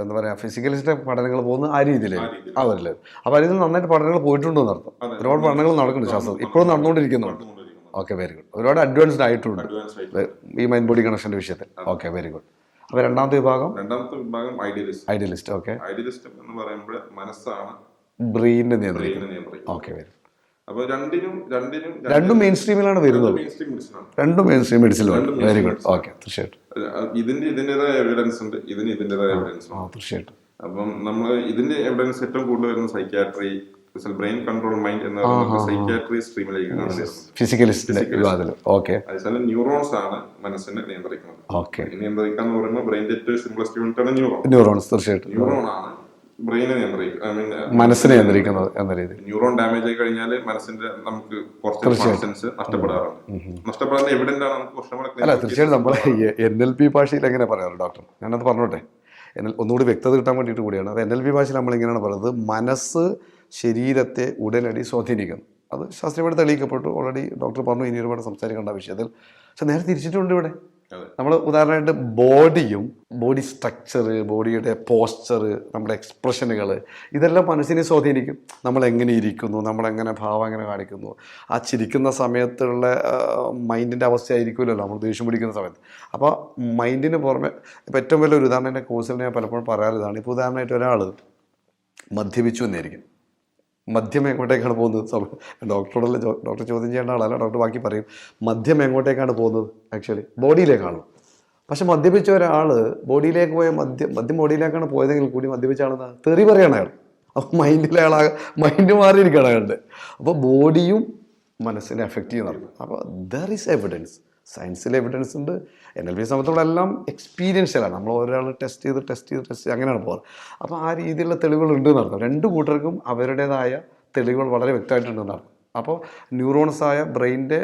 എന്താ പറയാ, ഫിസിക്കലിസ്റ്റിന്റെ പഠനങ്ങൾ പോകുന്നത് ആ രീതിയിലേക്ക് അവരില്ല. അപ്പൊ അതിൽ നന്നായിട്ട് പഠനങ്ങൾ പോയിട്ടുണ്ടോ എന്നർത്ഥം. ഒരുപാട് പഠനങ്ങൾ നടക്കുന്നുണ്ട് ശാസ്ത്രത്തിൽ, ഇപ്പോഴും നടന്നുകൊണ്ടിരിക്കുന്നുണ്ട്. Okay, very good. ഒരുപാട് അഡ്വാൻസ്ഡ് ആയിട്ടുണ്ട് ഈ മൈൻഡ് ബോഡി കണക്ഷന്റെ വിഷയത്തിൽ. Okay, very good. അപ്പോൾ രണ്ടാമത്തെ വിഭാഗം ഐഡിയലിസ്റ്റ്. ഓക്കെ. ഐഡിയലിസ്റ്റ് എന്ന് പറയുമ്പോൾ മനസ്സാണ് ബ്രെയിനിനെ ബ്രെയിനിനെ നിയന്ത്രിക്കും. ഓക്കെ. അപ്പോൾ രണ്ടും മെയിൻ സ്ട്രീമിലാണ് വരുന്നത്. രണ്ടും മെയിൻ സ്ട്രീം മെഡിസിനിലാണ്. Very good. ഓക്കെ. തീർച്ചയായിട്ടും ഇതിൻ്റെതായ എവിഡൻസ് ഉണ്ട്, ഇതിൻ്റെതായ എവിഡൻസ് ഉണ്ട്. തീർച്ചയായിട്ടും. അപ്പം നമ്മൾ ഇതിന്റെ എവിഡൻസ് ഏറ്റവും കൂടുതൽ വരുന്ന സൈക്യാട്രി, ബ്രെയിൻ കൺട്രോൾ മൈൻഡ് എന്ന് പറയുന്നത് സൈക്യാട്രി സ്ട്രീമിലേക്കാണ്. ഫിസിക്കലിസ്റ്റിന്റെ വിഭാഗത്തിൽ. ഓക്കെ. അതേസമയം ന്യൂറോൺസ് ആണ് മനസ്സിനെ നിയന്ത്രിക്കുന്നത്. ഓക്കെ. നിയന്ത്രിക്കാന്ന് പറയുമ്പോൾ ബ്രെയിൻ്റെ ഏറ്റവും സിംപ്ലസ്റ്റ് യൂണിറ്റ് ആണ് ന്യൂറോൺസ്. തീർച്ചയായിട്ടും ന്യൂറോൺ ആണ് ബ്രെയിനെ നിയന്ത്രിക്കുന്നത്, മനസ്സിനെ നിയന്ത്രിക്കുന്നത് എന്ന രീതി. ന്യൂറോൺ ഡാമേജ് ആയി കഴിഞ്ഞാൽ മനസ്സിന്റെ നമുക്ക് കുറച്ച് ഫങ്ഷൻസ് നഷ്ടപ്പെടാറുണ്ട്. നഷ്ടപ്പെടാൻ എവിഡന്റ് ആണ് നമുക്ക് കുറച്ചുകൂടെ. അല്ല, തീർച്ചയായിട്ടും നമ്മളെ NLP ഭാഷയിൽ എങ്ങനെ പറയാറ് ഡോക്ടർ? ഞാനത് പറഞ്ഞോട്ടെ, ഒന്നുകൂടി വ്യക്തത കിട്ടാൻ വേണ്ടിയിട്ട് കൂടിയാണ്. അത് NLP ഭാഷയിൽ നമ്മളിങ്ങനെയാണ് പറയുന്നത്, മനസ്സ് ശരീരത്തെ ഉടനടി സ്വാധീനിക്കുന്നു. അത് ശാസ്ത്രീയമായിട്ട് തെളിയിക്കപ്പെട്ടു. ഓൾറെഡി ഡോക്ടർ പറഞ്ഞു, ഇനി ഒരുപാട് സംസാരിക്കേണ്ട വിഷയത്തിൽ. പക്ഷെ നേരെ തിരിച്ചിട്ടുണ്ട് ഇവിടെ. നമ്മൾ ഉദാഹരണമായിട്ട് ബോഡിയും ബോഡി സ്ട്രക്ചർ, ബോഡിയുടെ പോസ്ചർ, നമ്മുടെ എക്സ്പ്രഷനുകൾ, ഇതെല്ലാം മനസ്സിനെ സ്വാധീനിക്കും. നമ്മളെങ്ങനെ ഇരിക്കുന്നു, നമ്മളെങ്ങനെ ഭാവം എങ്ങനെ കാണിക്കുന്നു, ആ ചിരിക്കുന്ന സമയത്തുള്ള മൈൻഡിൻ്റെ അവസ്ഥയായിരിക്കുമല്ലോ നമ്മൾ ദേഷ്യം പിടിക്കുന്ന സമയത്ത്. അപ്പോൾ മൈൻഡിന് പുറമെ ഇപ്പോൾ ഏറ്റവും വലിയൊരു ഉദാഹരണം എൻ്റെ കോഴ്സിൽ ഞാൻ പലപ്പോഴും പറയാറ് ഇതാണ്. ഇപ്പോൾ ഉദാഹരണമായിട്ട് ഒരാൾ മദ്യപിച്ചു എന്നായിരിക്കും. മദ്യം എങ്ങോട്ടേക്കാണ് പോകുന്നത്? ഡോക്ടറോടല്ല, ഡോക്ടർ ചോദ്യം ചെയ്യേണ്ട ആളല്ല, ഡോക്ടർ ബാക്കി പറയും. മദ്യം എങ്ങോട്ടേക്കാണ് പോകുന്നത്? ആക്ച്വലി ബോഡിയിലേക്കാണ്. പക്ഷെ മദ്യപിച്ച ഒരാൾ ബോഡിയിലേക്ക് പോയ മദ്യം ബോഡിയിലേക്കാണ് പോയതെങ്കിൽ കൂടി മദ്യപിച്ച ആളെന്ന് തെറി പറയണം അയാൾ. അപ്പോൾ മൈൻഡ് മാറിയിരിക്കണം അയാളുടെ. അപ്പോൾ ബോഡിയും മനസ്സിനെ എഫക്റ്റ് ചെയ്യുന്നതാണ്. അപ്പോൾ ദർ ഈസ് എവിഡൻസ്. സയൻസിൽ എവിഡൻസ് ഉണ്ട്. NLP സംബന്ധിച്ചെല്ലാം എക്സ്പീരിയൻഷ്യലാണ്. നമ്മൾ ഒരാൾ ടെസ്റ്റ് ചെയ്ത് അങ്ങനെയാണ് പോകാറ്. അപ്പോൾ ആ രീതിയിലുള്ള തെളിവുകൾ ഉണ്ട് എന്നർത്ഥം. രണ്ട് കൂട്ടർക്കും അവരുടേതായ തെളിവുകൾ വളരെ വ്യക്തമായിട്ടുണ്ടെന്നാണ്. അപ്പോൾ ന്യൂറോൺസായ ബ്രെയിനിൻ്റെ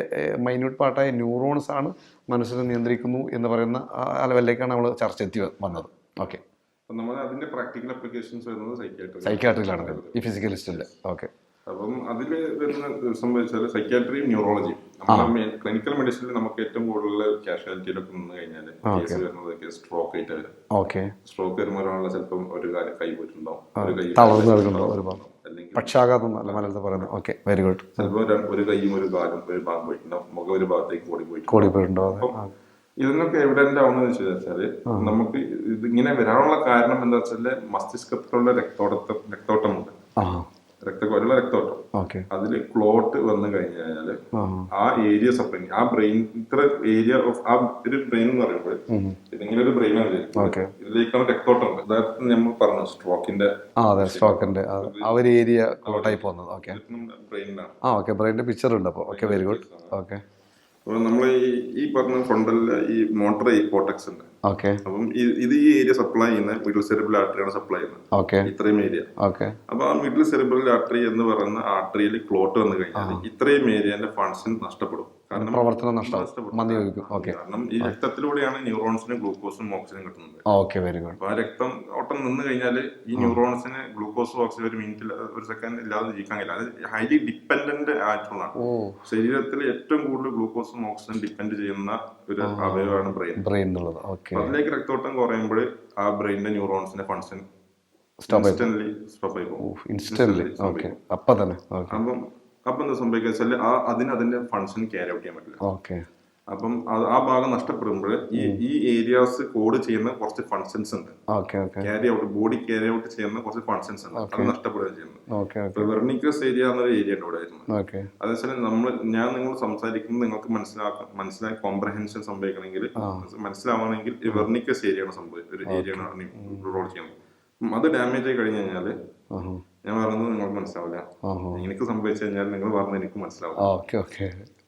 മൈന്യൂട്ട് പാർട്ടായ ന്യൂറോൺസാണ് മനസ്സിനെ നിയന്ത്രിക്കുന്നു എന്ന് പറയുന്ന ആ ലെവലിലേക്കാണ് നമ്മൾ ചർച്ച എത്തി വന്നത്. ഓക്കെ. നമ്മൾ അതിന്റെ പ്രാക്ടിക്കൽ അപ്ലിക്കേഷൻസ് വരുന്നത് സൈക്യാട്രിയിലാണ്, ഈ ഫിസിക്കലിസ്റ്റിൻ്റെ. ഓക്കെ. അപ്പം അതിൽ വരുന്ന സംഭവിച്ചാൽ സൈക്യാട്രിയും ന്യൂറോളജിയും. ക്ലിനിക്കൽ മെഡിസിനിൽ നമുക്ക് ഏറ്റവും കൂടുതൽ കാഷ്വാലിറ്റിയിലൊക്കെ നിന്ന് കഴിഞ്ഞാൽ കേസ് വരുന്നതൊക്കെ സ്ട്രോക്ക് ആയിട്ട് വരും. സ്ട്രോക്ക് വരുമ്പോൾ ഒരാളെ ചിലപ്പം ഒരു കാര്യം കൈ പോയിട്ടുണ്ടാവും, ഒരു കൈ അല്ലെങ്കിൽ പക്ഷാഘാതം അല്ല മലയാളത്തിൽ പറയുന്നത്. Okay, very good. ചിലപ്പോൾ ഒരു കൈയും ഒരു കാലും ഒരു ഭാഗം പോയിട്ടുണ്ടാവും, മുഖം ഒരു ഭാഗത്തേക്ക് പോയിട്ടുണ്ടാവും. ഇതിനൊക്കെ എവിഡന്റ് ആവുന്നത് വെച്ചാല് നമുക്ക് ഇതിങ്ങനെ വരാനുള്ള കാരണം എന്താ വെച്ചാല് മസ്തിഷ്കത്തിലുള്ള രക്തോട്ടമുണ്ട്, രക്തോട്ടം. അതില് ക്ലോട്ട് വന്നു കഴിഞ്ഞാല് ആ ഏരിയ സപ്ലൈ, ആ ബ്രെയിൻ, ഇത്ര ഏരിയ ഓഫ് ആ ഒരു ബ്രെയിൻ എന്ന് പറയുമ്പോൾ ഇങ്ങനെ ഒരു ബ്രെയിനാണ് ഇതിലേക്കാണ് രക്തോട്ടം ഉണ്ട്. അതായത് നമ്മൾ പറഞ്ഞു സ്ട്രോക്കിന്റെ ആ ഒരു ഏരിയ ക്ലോട്ടായി പോകുന്നത്. ബ്രെയിനിലാണ്. ബ്രെയിനിന്റെ പിക്ചർ ഉണ്ട്. അപ്പോൾ ഓക്കെ, വെരി ഗുഡ്. ഓക്കെ. അപ്പോൾ നമ്മൾ ഈ പറഞ്ഞ ഫ്രണ്ടലില് ഈ മോട്ടർ കോർട്ടക്സ് ഉണ്ട്. അപ്പം ഇത് ഈ ഏരിയ സപ്ലൈ ചെയ്യുന്ന മിഡിൽ സെറിബ്രൽ ആർട്ടറിയാണ് സപ്ലൈ ചെയ്യുന്നത്, ഇത്രയും ഏരിയ. അപ്പൊ ആ മിഡിൽ സെറിബ്രൽ ആർട്ടറി എന്ന് പറയുന്ന ആർട്ടറിയിൽ ക്ലോട്ട് വന്നു കഴിഞ്ഞാൽ ഇത്രയും ഏരിയന്റെ ഫങ്ഷൻ നഷ്ടപ്പെടും. കാരണം പ്രവർത്തനം നഷ്ടപ്പെടും. കാരണം ഈ രക്തത്തിലൂടെയാണ് ന്യൂറോൺസിനും ഗ്ലൂക്കോസും ഓക്സിജനും കിട്ടുന്നത്. അപ്പൊ ആ രക്തം ഓട്ടം നിന്ന് കഴിഞ്ഞാൽ ഈ ന്യൂറോൺസിന് ഗ്ലൂക്കോസും ഓക്സിജൻ ഒരു മിനിറ്റിൽ ഒരു സെക്കൻഡ് ഇല്ലാതെ ജീവിക്കാൻ കഴിയില്ല. അത് ഹൈലി ഡിപ്പെൻഡന്റ് ആയിട്ടുള്ളതാണ്. ശരീരത്തിൽ ഏറ്റവും കൂടുതൽ ഗ്ലൂക്കോസും ഓക്സിജൻ ഡിപ്പെൻഡ് ചെയ്യുന്ന ഒരു അവയവമാണ് ബ്രെയിൻ. അതിലേക്ക് രക്തോട്ടം കുറയുമ്പോൾ ആ ബ്രെയിനിന്റെ ന്യൂറോൺസിന്റെ ഫങ്ഷൻ ഇൻസ്റ്റന്റ്ലി സ്റ്റോപ്പ് ആയി പോകും. അപ്പം എന്താ സംഭവിക്കുക വെച്ചാൽ അതിന്റെ ഫങ്ഷൻ ക്യാരി ഔട്ട് ചെയ്യാൻ പറ്റില്ല. അപ്പം ആ ഭാഗം നഷ്ടപ്പെടുമ്പോൾ ഈ ഏരിയാസ് കോഡ് ചെയ്യുന്ന കുറച്ച് ഫങ്ഷൻസ് ഉണ്ട്, carry out, body carry out ചെയ്യുന്ന കുറച്ച് ഫങ്ഷൻസ് ഉണ്ട്, അത് നഷ്ടപ്പെടുകയാണ് ചെയ്യുന്നത്. വെർണിക്കസ് ഏരിയ എന്നൊരു ഏരിയ ഉണ്ട് ഇവിടെ വരുന്നത്. അതേസമയം ഞാൻ നിങ്ങൾ സംസാരിക്കുന്നത് നിങ്ങൾക്ക് മനസ്സിലാക്കി കോംപ്രഹെൻഷൻ സംഭവിക്കണമെങ്കിൽ, മനസ്സിലാവണമെങ്കിൽ ഈ വെർണിക്കസ് ഏരിയ ആണ് ഒരു ഏരിയ ആണ് റോൾ ചെയ്യുന്നത്. അത് ഡാമേജ് ആയി കഴിഞ്ഞു കഴിഞ്ഞാല് ഞാൻ പറഞ്ഞത് നിങ്ങൾക്ക് മനസ്സിലാവില്ല, എനിക്ക് സംഭവിച്ചു കഴിഞ്ഞാൽ നിങ്ങൾ പറഞ്ഞത് എനിക്ക് മനസ്സിലാവും.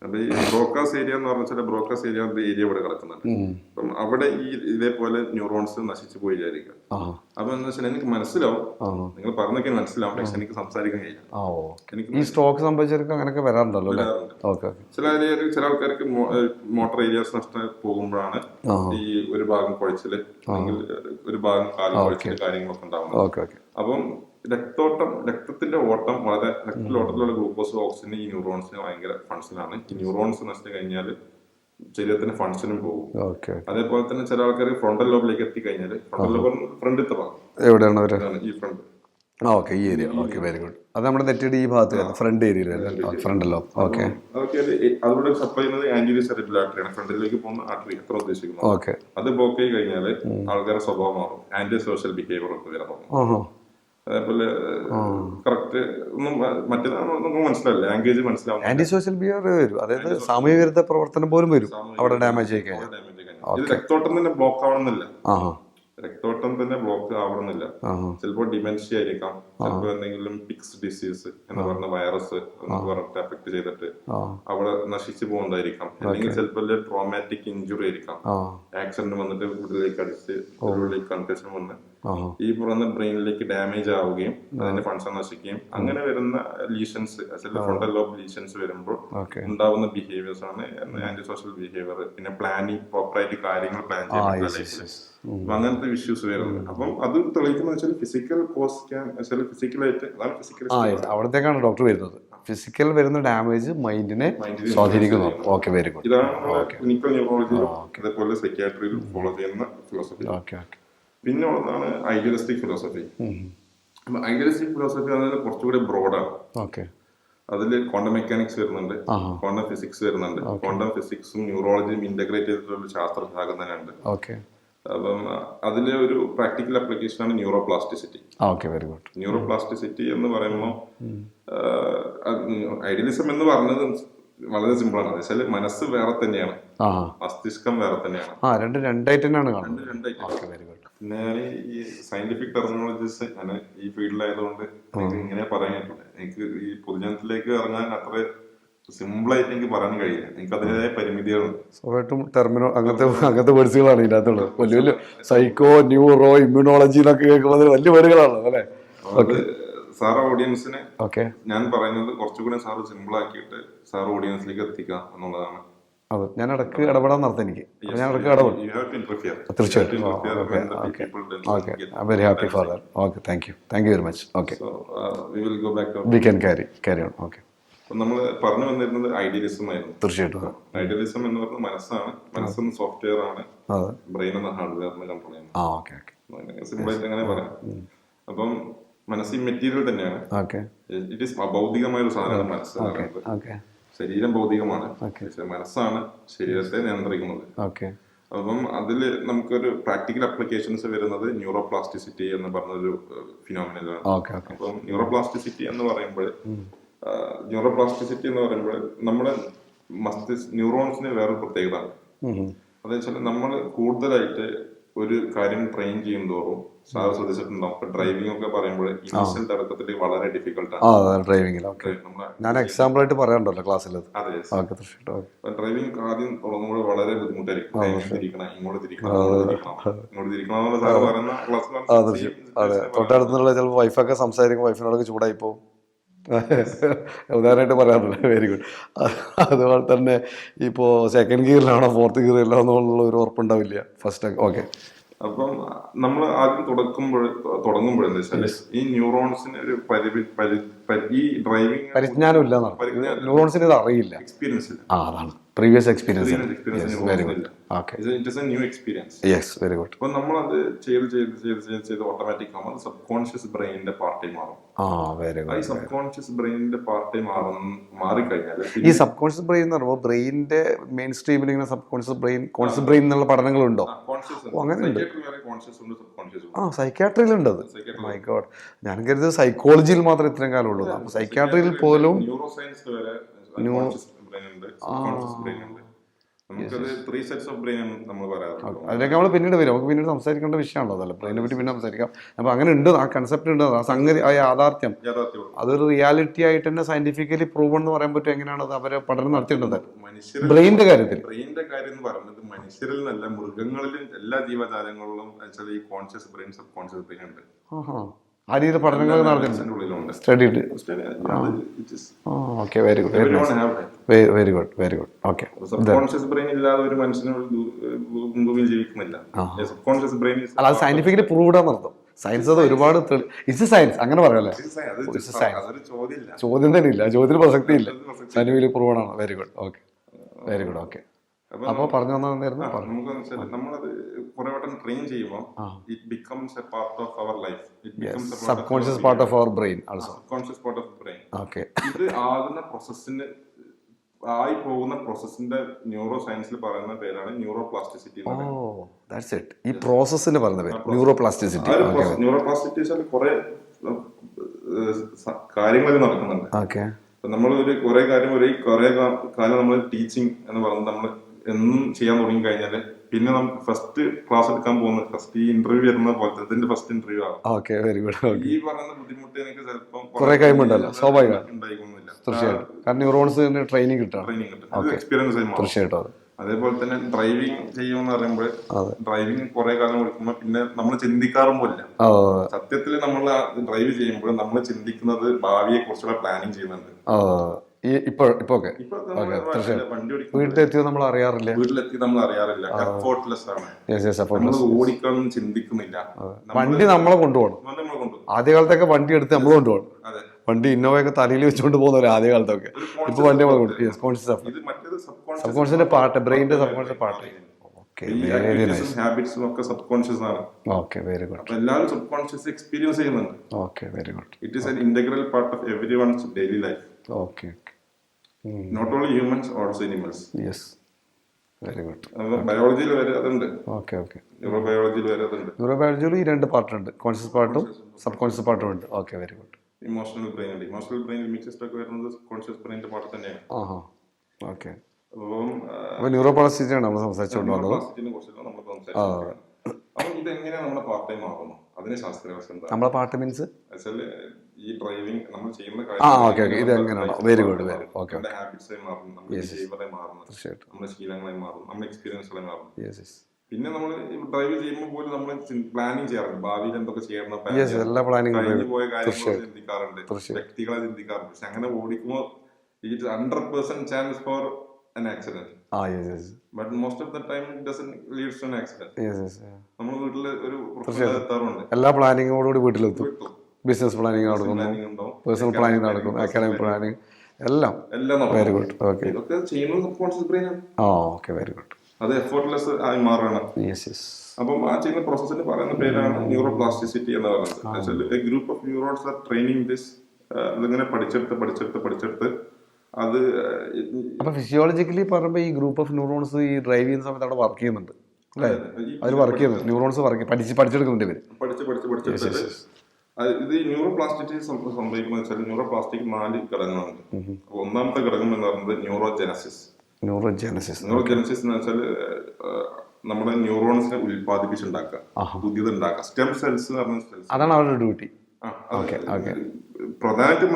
അപ്പൊ ഈ ബ്രോക്കാസ് ഏരിയ എന്ന് പറഞ്ഞാൽ ബ്രോക്കാസ് ഏരിയ ഇവിടെ കിടക്കുന്നുണ്ട്. അപ്പം അവിടെ ഈ ഇതേപോലെ ന്യൂറോൺസ് നശിച്ചു പോയി വിചാരിക്കുക. അപ്പൊ എന്താ വെച്ചാൽ എനിക്ക് മനസ്സിലാവും, നിങ്ങൾ പറഞ്ഞൊക്കെ മനസ്സിലാവും, പക്ഷെ എനിക്ക് സംസാരിക്കാൻ കഴിയില്ല. ഈ സ്ട്രോക്ക് സംഭവിച്ചവർക്ക് അങ്ങനെയൊക്കെ വരാറുണ്ടല്ലോ. ചില ആൾക്കാർക്ക് മോട്ടോർ ഏരിയാസ് നഷ്ടം പോകുമ്പോഴാണ് ഈ ഒരു ഭാഗം കുഴച്ചില് അല്ലെങ്കിൽ ഒരു ഭാഗം കാല് കുഴച്ചില് കാര്യങ്ങളൊക്കെ ഉണ്ടാവുന്നത്. അപ്പം രക്തത്തിന്റെ ഓട്ടം വളരെ, രക്തത്തിലോട്ടത്തിലുള്ള ഗ്ലൂക്കോസ് ഓക്സിജൻ ഈ ന്യൂറോൺസിന് ഭയങ്കര ഫങ്ഷനാണ്. ഈ ന്യൂറോൺസ് നശിച്ചു കഴിഞ്ഞാൽ ശരീരത്തിന്റെ ഫങ്ഷനും പോകും. അതേപോലെ തന്നെ ചില ആൾക്കാർ ഫ്രണ്ടൽ ലോബിലേക്ക് എത്തിക്കഴിഞ്ഞാൽ, ഫ്രണ്ടൽ ലോബ് ഫ്രണ്ടിലത്തെ ഭാഗം, ഈ ഫ്രണ്ട് ഓക്കെ ഈ ഏരിയ ഓക്കെ വെരി ഗുഡ്. അത് നമ്മുടെ നെറ്റിയുടെ ഈ ഭാഗത്ത് ഫ്രണ്ട് ഏരിയയിൽ ഫ്രണ്ട് ലോബ് ഓക്കെ അതൊക്കെ അതിലൂടെ സപ്ലൈ ചെയ്യുന്നത് ആന്റിരിയർ സെറിബ്രൽ ആർട്ടറിയാണ്, ഫ്രണ്ടിലേക്ക് പോകുന്ന ആർട്ടറി അത്ര ഉദ്ദേശിക്കുന്നത്. ഓക്കെ അത് ബ്ലോക്ക് ചെയ്ത് കഴിഞ്ഞാൽ ആൾക്കാരുടെ സ്വഭാവം മാറും, ആന്റി സോഷ്യൽ ബിഹേവിയർ ഒക്കെ വരാൻ തുടങ്ങും. അതേപോലെ കറക്റ്റ് ഒന്നും മറ്റേതാണെന്നൊന്നും മനസ്സിലാവില്ല, ലാംഗ്വേജ് മനസ്സിലാവും. ആന്റി സോഷ്യൽ ബിഹേവിയർ വരും, അതായത് സാമൂഹിക വിരുദ്ധ പ്രവർത്തനം പോലും വരും അവിടെ ഡാമേജ് ആയി കഴിഞ്ഞാൽ. ഇത് രക്തോട്ടം തന്നെ ബ്ലോക്ക് ആവണമെന്നില്ല, രക്തോട്ടം തന്നെ ബ്ലോക്ക് ആവണമെന്നില്ല. ചിലപ്പോൾ ഡിമെൻഷ്യ ആയിരിക്കാം, ചിലപ്പോൾ എന്തെങ്കിലും പിക്സ് ഡിസീസ് എന്ന് പറഞ്ഞ വൈറസ് പറഞ്ഞിട്ട് അഫക്ട് ചെയ്തിട്ട് അവിടെ നശിച്ചു പോകുന്നതായിരിക്കാം. അല്ലെങ്കിൽ ചിലപ്പോൾ ട്രോമാറ്റിക് ഇഞ്ചുറി ആയിരിക്കാം, ആക്സിഡന്റ് വന്നിട്ട് ഉള്ളിലേക്ക് അടിച്ച് ഉള്ളിലേക്ക് കൺകഷൻ വന്ന് ഈ പറയുന്ന ബ്രെയിനിലേക്ക് ഡാമേജ് ആവുകയും അതിന്റെ ഫങ്ഷൻ നശിക്കുകയും അങ്ങനെ വരുന്ന ലീഷൻസ്, ഫ്രണ്ടൽ ലോബ് ലീഷൻസ് വരുമ്പോൾ ഉണ്ടാവുന്ന ബിഹേവിയേഴ്സ് ആണ് ആന്റി സോഷ്യൽ ബിഹേവിയർ. പിന്നെ പ്ലാനിങ്, പ്രോപ്പറായിട്ട് കാര്യങ്ങൾ പ്ലാൻ ചെയ്യാൻ അങ്ങനത്തെ ഇഷ്യൂസ് വരുന്നത്. അപ്പം അത് തെളിയിക്കുന്ന വെച്ചാൽ ഫിസിക്കൽ കോസ് ഫിസിക്കലായിട്ട് അതാണ് ഫിസിക്കൽ. അവിടത്തേക്കാണ് ഡോക്ടർ വരുന്നത്. ഫിസിക്കൽ വരുന്ന ഡാമേജ് മൈൻഡിനെ സ്വാധീനിക്കുന്നു. Okay very good. ഇതാണ് ക്ലിനിക്കൽ ന്യൂറോളജിയിലും അതേപോലെ സൈക്യാട്രിയിലും ഫോളോ ചെയ്യുന്ന ഫിലോസഫി. പിന്നെ ഉള്ളതാണ് ഐഡിയലിസ്റ്റിക് ഫിലോസഫി. ഐഡിയലിസ്റ്റിക് ഫിലോസഫി അതായത് കുറച്ചുകൂടി ബ്രോഡാണ്. അതിൽ ക്വാണ്ടം മെക്കാനിക്സ് വരുന്നുണ്ട്, ക്വാണ്ടം ഫിസിക്സ് വരുന്നുണ്ട്. ക്വാണ്ടം ഫിസിക്സും ന്യൂറോളജിയും ഇന്റഗ്രേറ്റ് ചെയ്തിട്ടുള്ള ശാസ്ത്രശാഖ തന്നെയുണ്ട്. അപ്പം അതിലെ ഒരു പ്രാക്ടിക്കൽ ആപ്ലിക്കേഷൻ ആണ് ന്യൂറോപ്ലാസ്റ്റിസിറ്റി. Very good. ന്യൂറോപ്ലാസ്റ്റിസിറ്റി എന്ന് പറയുമ്പോൾ ഐഡിയലിസം എന്ന് പറഞ്ഞത് വളരെ സിമ്പിൾ ആണ്. വെച്ചാൽ മനസ്സ് വേറെ തന്നെയാണ്, മസ്തിഷ്കം വേറെ തന്നെയാണ്, രണ്ടായിട്ട് തന്നെയാണ്. പിന്നെ ഞാൻ ഈ സയന്റിഫിക് ടെർമിനോളജീസ് ഞാൻ ഈ ഫീൽഡിലായതുകൊണ്ട് എനിക്ക് ഇങ്ങനെ പറയാനായിട്ടുണ്ട്. എനിക്ക് ഈ പൊതുജനത്തിലേക്ക് ഇറങ്ങാൻ അത്ര സിമ്പിളായിട്ട് എനിക്ക് പറയാൻ കഴിയില്ല, എനിക്ക് അതിൻ്റെതായ പരിമിതികളുണ്ട്. സ്വാഭാവികമായിട്ടും ടെർമിനോ അങ്ങനത്തെ വേർഡ്സുകളാണ് ഇതിനകത്തുള്ളത്. വലിയ വലിയ സൈക്കോ, ന്യൂറോ, ഇമ്മ്യൂണോളജി എന്നൊക്കെ കേൾക്കുമ്പോൾ വലിയ വേർഡുകളാണ് അല്ലേ. സാർ ഓഡിയൻസിന് ഞാൻ പറയുന്നത് കുറച്ചുകൂടി സാറ് സിമ്പിൾ ആക്കിയിട്ട് സാർ ഓഡിയൻസിലേക്ക് എത്തിക്കുക എന്നുള്ളതാണ്. അതെ, ഞാൻ ഇടയ്ക്ക് ഇടപെടാൻ നടത്താം. എനിക്ക് ഞാൻ ഇടയ്ക്ക് ഇടപെടും തീർച്ചയായിട്ടും. Very happy for that. Okay, thank you very much. Okay, we can carry on. Okay, നമ്മൾ പറഞ്ഞു വന്നിരുന്നത് ഐഡിയലിസം ആയിരുന്നു. തീർച്ചയായിട്ടും ഐഡിയലിസം എന്ന് പറഞ്ഞാൽ മനസ്സാണ്, മനസ്സെന്ന് സോഫ്റ്റ്വെയർ ആണ്, ബ്രെയിൻ എന്ന ഹാർഡ്വെയറിനെ കൺട്രോൾ ചെയ്യുന്നത്. സിമ്പിൾ ആയിട്ട് അങ്ങനെ പറയാം. അപ്പം മനസ്സ് മെറ്റീരിയൽ തന്നെയാണ്, ഇറ്റ് ഈസ് അഭൗതികമായ ഒരു സാധനമാണ് മനസ്സ്. ശരീരം ഭൗതികമാണ്, പക്ഷെ മനസ്സാണ് ശരീരത്തെ നിയന്ത്രിക്കുന്നത്. അപ്പം അതിൽ നമുക്കൊരു പ്രാക്ടിക്കൽ അപ്ലിക്കേഷൻസ് വരുന്നത് ന്യൂറോപ്ലാസ്റ്റിസിറ്റി എന്ന് പറഞ്ഞൊരു ഫിനോമിനലാണ്. അപ്പം ന്യൂറോപ്ലാസ്റ്റിസിറ്റി എന്ന് പറയുമ്പോൾ നമ്മുടെ ന്യൂറോൺസിന് വേറൊരു പ്രത്യേകത ആണ്. അതെന്ന് വെച്ചാൽ നമ്മൾ കൂടുതലായിട്ട് ഒരു കാര്യം ട്രെയിൻ ചെയ്യുന്നതോറും സാർ ശ്രദ്ധിച്ചിട്ടുണ്ടാവും, ഡ്രൈവിംഗ് ഒക്കെ പറയുമ്പോൾ ഇനീഷ്യൽ തുടക്കത്തിൽ വളരെ ഡിഫിക്കൽട്ടാണ് ഡ്രൈവിംഗ്. ഞാൻ എക്സാമ്പിൾ ആയിട്ട് പറയാറുണ്ടല്ലോ ക്ലാസ്സിൽ. ഡ്രൈവിംഗ് ആദ്യം തുടങ്ങുമ്പോൾ വളരെ ബുദ്ധിമുട്ടായിരിക്കും. ഇങ്ങോട്ട് തിരിക്കണം എന്നുള്ള സാർ പറയുന്ന ക്ലാസ്. അതെ, തൊട്ടടുത്തുള്ള ചിലപ്പോൾ വൈഫൊക്കെ സംസാരിക്കും, വൈഫിനോടൊക്കെ ചൂടായി പോകും. ഉദാഹരണമായിട്ട് പറയാറുണ്ട്. Very good. അതുപോലെ തന്നെ ഇപ്പോൾ സെക്കൻഡ് ഗിയറിലാണോ ഫോർത്ത് ഗിയറിലാണോ എന്നുള്ള ഒരു ഉറപ്പുണ്ടാവില്ല ഫസ്റ്റ്. ഓക്കെ, അപ്പം നമ്മൾ ആദ്യം തുടങ്ങുമ്പോൾ എന്താ വെച്ചാൽ ഈ ന്യൂറോൺസിന് ഒരു ഈ ഡ്രൈവിംഗ് പരിജ്ഞാനം ഇല്ല, ന്യൂറോൺസിന് ഇത് അറിയില്ല, എക്സ്പീരിയൻസ് ഇല്ല. അതാണ് പ്രീവിയസ് എക്സ്പീരിയൻസ്. Very good. അപ്പൊ നമ്മളത് ചെയ്ത് ഓട്ടോമാറ്റിക് ആവുമ്പോൾ സബ് കോൺഷ്യസ് ബ്രെയിനിന്റെ പാർട്ടായി മാറും. ഈ സബ് കോൺഷ്യസ് ബ്രെയിനിന്റെ പാർട്ടായി മാറിക്കഴിഞ്ഞാൽ ഈ സബ് കോൺഷ്യസ് ബ്രെയിൻ എന്ന് പറയുമ്പോൾ ബ്രെയിനിന്റെ മെയിൻ സ്ട്രീമിൽ ഇങ്ങനെ സബ് കോൺഷ്യസ് ബ്രെയിൻ എന്നുള്ള പഠനങ്ങളുണ്ടോ? അങ്ങനെ ഉണ്ട്. സൈക്യാട്രിയിലുണ്ട് അത്. മൈ ഗോഡ്, ഞാൻ കരുതിയത് സൈക്കോളജിയിൽ മാത്രം ഇത്രയും കാലം ഉള്ളൂ. അപ്പൊ സൈക്യാട്രിയിൽ പോലും അതിലേക്ക് നമ്മൾ പിന്നീട് വരും. നമുക്ക് പിന്നീട് സംസാരിക്കേണ്ട വിഷയമാണല്ലോ അതല്ല, ബ്രെയിനെ പറ്റി പിന്നെ സംസാരിക്കാം. അപ്പൊ അങ്ങനെ ഉണ്ട്, ആ കൺസെപ്റ്റ് ഉണ്ട്, ആ സംഗതി, ആ യാഥാർത്ഥ്യം, അതൊരു റിയാലിറ്റി ആയിട്ട് തന്നെ സയന്റിഫിക്കലി പ്രൂവ് എന്ന് പറയാൻ പറ്റും. എങ്ങനെയാണ് അവരെ പഠനം നടത്തിയിട്ടുണ്ട് ബ്രെയിൻ്റെ കാര്യത്തിൽ? ബ്രെയിൻ്റെ കാര്യം എന്ന് പറയുന്നത് മനുഷ്യരിൽ നല്ല മൃഗങ്ങളിലും എല്ലാ ജീവജാലങ്ങളിലും ഈ conscious brain sub conscious brain ഉണ്ട്. ആ രീതിയിൽ പഠനങ്ങൾ നടത്തിയിട്ടുണ്ട്, study. Okay, very good. Very good. Okay, sub conscious brain ഇല്ലാതെ ഒരു മനുഷ്യന് ഭൂമിയിൽ ജീവിക്കുന്നില്ല. സബ് കോൺഷ്യസ് ബ്രെയിൻ അല്ല, അത് സയന്റിഫിക്കലി പ്രൂവ്ഡ് ആണെന്നർത്ഥം. സയൻസ് അത് ഒരുപാട് ഇറ്റ്സ് സയൻസ് അങ്ങനെ പറയാല്ലേ. ചോദ്യം തന്നെ ഇല്ല, ചോദ്യത്തിന് പ്രസക്തി ഇല്ല, സയന്റിഫിക്കലി പ്രൂവ്ഡ് ആണ്. Very good. Okay, very good. Okay, അപ്പോൾ പറഞ്ഞു തന്നായിരുന്നു. നമുക്ക് നമ്മളത് കുറെ വട്ടം ട്രെയിൻ ചെയ്യുമ്പോൾ it becomes a part of our life. Subconscious part of our brain also. Subconscious part of brain. Okay. ഇത് ആകുന്ന പ്രോസസ്സിന്റെ ആയി പോകുന്ന പ്രോസസ്സിന്റെ ന്യൂറോ സയൻസിൽ പറയുന്ന പേരാണ് ന്യൂറോ പ്ലാസ്റ്റിസിറ്റി. That's it. ഈ പ്രോസസ്സിന് പറയുന്ന പേര് ന്യൂറോ പ്ലാസ്റ്റിസിറ്റി. ന്യൂറോ പ്ലാസ്റ്റിസിറ്റി കുറെ കാര്യങ്ങൾ നടക്കുന്നുണ്ട്. ഓക്കെ. നമ്മൾ കുറെ കാലം നമ്മൾ ടീച്ചിങ് എന്ന് പറയുന്നത് നമ്മൾ എന്നും ചെയ്യാൻ തുടങ്ങി കഴിഞ്ഞാല് പിന്നെ നമുക്ക് ഫസ്റ്റ് ക്ലാസ് എടുക്കാൻ പോകുന്നത് ഫസ്റ്റ് ഈ ഇന്റർവ്യൂ വരുന്ന പോലത്തെ ഇതിന്റെ ഫസ്റ്റ് ഇന്റർവ്യൂ ആണ്. Okay, very good. ഈ പറയുന്ന ബുദ്ധിമുട്ട് എനിക്ക് ചിലപ്പോൾ കുറെ കഴിയുമ്പോണ്ടല്ലോ, സ്വാഭാവികമാണ്, ഉണ്ടായിക്കൊന്നുമില്ല. തീർച്ചയായിട്ടും. കാരണം ന്യൂറോൺസ് ട്രെയിനിങ് കിട്ടും, എക്സ്പീരിയൻസ് ആയി മാറും. തീർച്ചയായിട്ടും. അതേപോലെ തന്നെ ഡ്രൈവിംഗ് ചെയ്യുമെന്ന് പറയുമ്പോൾ ഡ്രൈവിംഗ് കുറെ കാലം കൊടുക്കുമ്പോൾ പിന്നെ നമ്മൾ ചിന്തിക്കാറും പോലില്ല. സത്യത്തിൽ നമ്മൾ ഡ്രൈവ് ചെയ്യുമ്പോൾ നമ്മൾ ചിന്തിക്കുന്നത് ഭാവിയെ കുറിച്ചുള്ള പ്ലാനിങ് ചെയ്യുന്നുണ്ട്. വീട്ടിലെത്തിയോ നമ്മൾ അറിയാറില്ല. എഫോർട്ട്ലെസ് ആണ്. നമ്മൾ ഓടിക്കാനൊന്നും ചിന്തിക്കുന്നില്ല. വണ്ടി നമ്മളെ കൊണ്ടുപോകണം. ആദ്യകാലത്തൊക്കെ വണ്ടി എടുത്ത് നമ്മൾ കൊണ്ടുപോകണം. വണ്ടി ഇന്നോവയൊക്കെ തലയിൽ വെച്ചുകൊണ്ട് പോകുന്നവരെ ആദ്യകാലത്തൊക്കെ. ഇപ്പൊ വണ്ടി നമ്മളെ കൊണ്ടുപോകും. സബ്കോൺഷ്യസിന്റെ പാർട്ട്, ബ്രെയിനിന്റെ സബ്കോൺഷ്യസ് പാർട്ട്. ഹാബിറ്റ്സും ഒക്കെ സബ്കോൺഷ്യസ് ആണ്. Okay, very good. എല്ലാവരും സബ്കോൺഷ്യസ് എക്സ്പീരിയൻസ് ചെയ്യുന്നുണ്ട്. Okay, very good. It is an integral part of everyone's daily life. Okay. Not only humans, also animals. Yes, very good. ബയോളജിയിൽ വരെ അതുണ്ട്. Okay, okay. ന്യൂറോബയോളജിയിൽ വരെ അതുണ്ട്. ന്യൂറോബയോളജിയിൽ ഈ രണ്ട് പാർട്ടുണ്ട്, കോൺഷ്യസ് പാർട്ടും സബ് കോൺഷ്യസ് പാർട്ടും ഉണ്ട്. Okay, very good. Emotional brain ഉണ്ട്. ഇമോഷണൽ ബ്രെയിൻ മിക്സഡ് ഒക്കെ വരുന്നത് കോൺഷ്യസ് ബ്രെയിനിന്റെ പാർട്ട് തന്നെയാണ്. ഓക്കെ. അപ്പോൾ ന്യൂറോ പ്ലാസ്റ്റിസിറ്റിയാണ് നമ്മൾ സംസാരിച്ചുകൊണ്ട് വന്നത്. അപ്പം ഇതെങ്ങനെയാണ് നമ്മുടെ പാർട്ട് ടൈം ആകുന്നത്? അതിന് ശാസ്ത്രീയവശം നമ്മളെ പാർട്ട് മീൻസ് ഈ ഡ്രൈവിംഗ് നമ്മൾ ചെയ്യുന്ന ഇത് എങ്ങനെയാണോ? Very good, very okay. ഹാബിറ്റ്സായി മാറുന്നു, നമ്മുടെ ബിഹേവിയറായി മാറുന്നു, നമ്മുടെ ശീലങ്ങളായി മാറുന്നു, നമ്മുടെ എക്സ്പീരിയൻസുകളായി മാറുന്നു. പിന്നെ നമ്മൾ ഡ്രൈവ് ചെയ്യുമ്പോൾ പോലും നമ്മൾ പ്ലാനിങ് ചെയ്യാറുണ്ട്. ഭാവിയിൽ എന്തൊക്കെ ചെയ്യണം, കഴിഞ്ഞു പോയ കാര്യങ്ങൾ ചിന്തിക്കാറുണ്ട്, വ്യക്തികളെ ചിന്തിക്കാറുണ്ട്. പക്ഷെ അങ്ങനെ ഓടിക്കുമ്പോൾ it 100% chance for an accident. But most of the time it doesn't lead to an accident. നമ്മൾ വീട്ടിൽ ഒരു പ്രൊഫഷണൽ എത്താറുണ്ട്. എല്ലാ പ്ലാനിങ്ങോടുകൂടി വീട്ടിലെത്തും. ബിസിനസ് പ്ലാനിങ് നടക്കുന്നു, പേഴ്സണൽ പ്ലാനിങ് നടക്കും, അക്കാഡമിക് പ്ലാനിങ് എല്ലാം. Very good. ഓക്കെ. ഇതൊക്കെ ചെയ്യുന്നത് സബ്കോൺഷ്യസ് ബ്രെയിൻ ആണ്. Okay, very good. അത് എഫോർട്ട്ലെസ് ആയി മാറണം. അപ്പം ആ ചെയ്യുന്ന പ്രോസസ്സിന് പറയുന്ന പേരാണ് ന്യൂറോ പ്ലാസ്റ്റിസിറ്റി എന്ന് പറയുന്നത്. A group of neurons are training this. അതിങ്ങനെ പഠിച്ചെടുത്ത് അത് അപ്പൊ ഫിസിയോളജിക്കലി പറയുമ്പോൾ ഈ ഗ്രൂപ്പ് ഓഫ് ന്യൂറോൺസ് ഈ ഡ്രൈവ് ചെയ്യുന്ന സമയത്ത് അവിടെ വർക്ക് ചെയ്യുന്നുണ്ട് അല്ലേ? അവർ വർക്ക് ചെയ്യുന്നുണ്ട്, ന്യൂറോൺസ് പഠിച്ചെടുക്കുന്നുണ്ട് ഇവര്. പഠിച്ചെടുത്തിട്ട് ഇത് ന്യൂറോ പ്ലാസ്റ്റിസിറ്റി സംഭവിക്കുന്നത് വെച്ചാൽ ന്യൂറോ പ്ലാസ്റ്റിക് 4 ഘടകങ്ങളുണ്ട്. ഒന്നാമത്തെ ഘടകം എന്ന് പറയുന്നത് ന്യൂറോജെനസിസ് എന്ന് വെച്ചാൽ നമ്മുടെ ന്യൂറോൺസിനെ ഉൽപ്പാദിപ്പിച്ചുണ്ടാക്കുക, പുതിയതുണ്ടാക്കുക. സ്റ്റെം സെൽസ് എന്ന് പറഞ്ഞ സെൽസ്, അതാണ് അവരുടെ ഡ്യൂട്ടി. പ്രധാനമായിട്ടും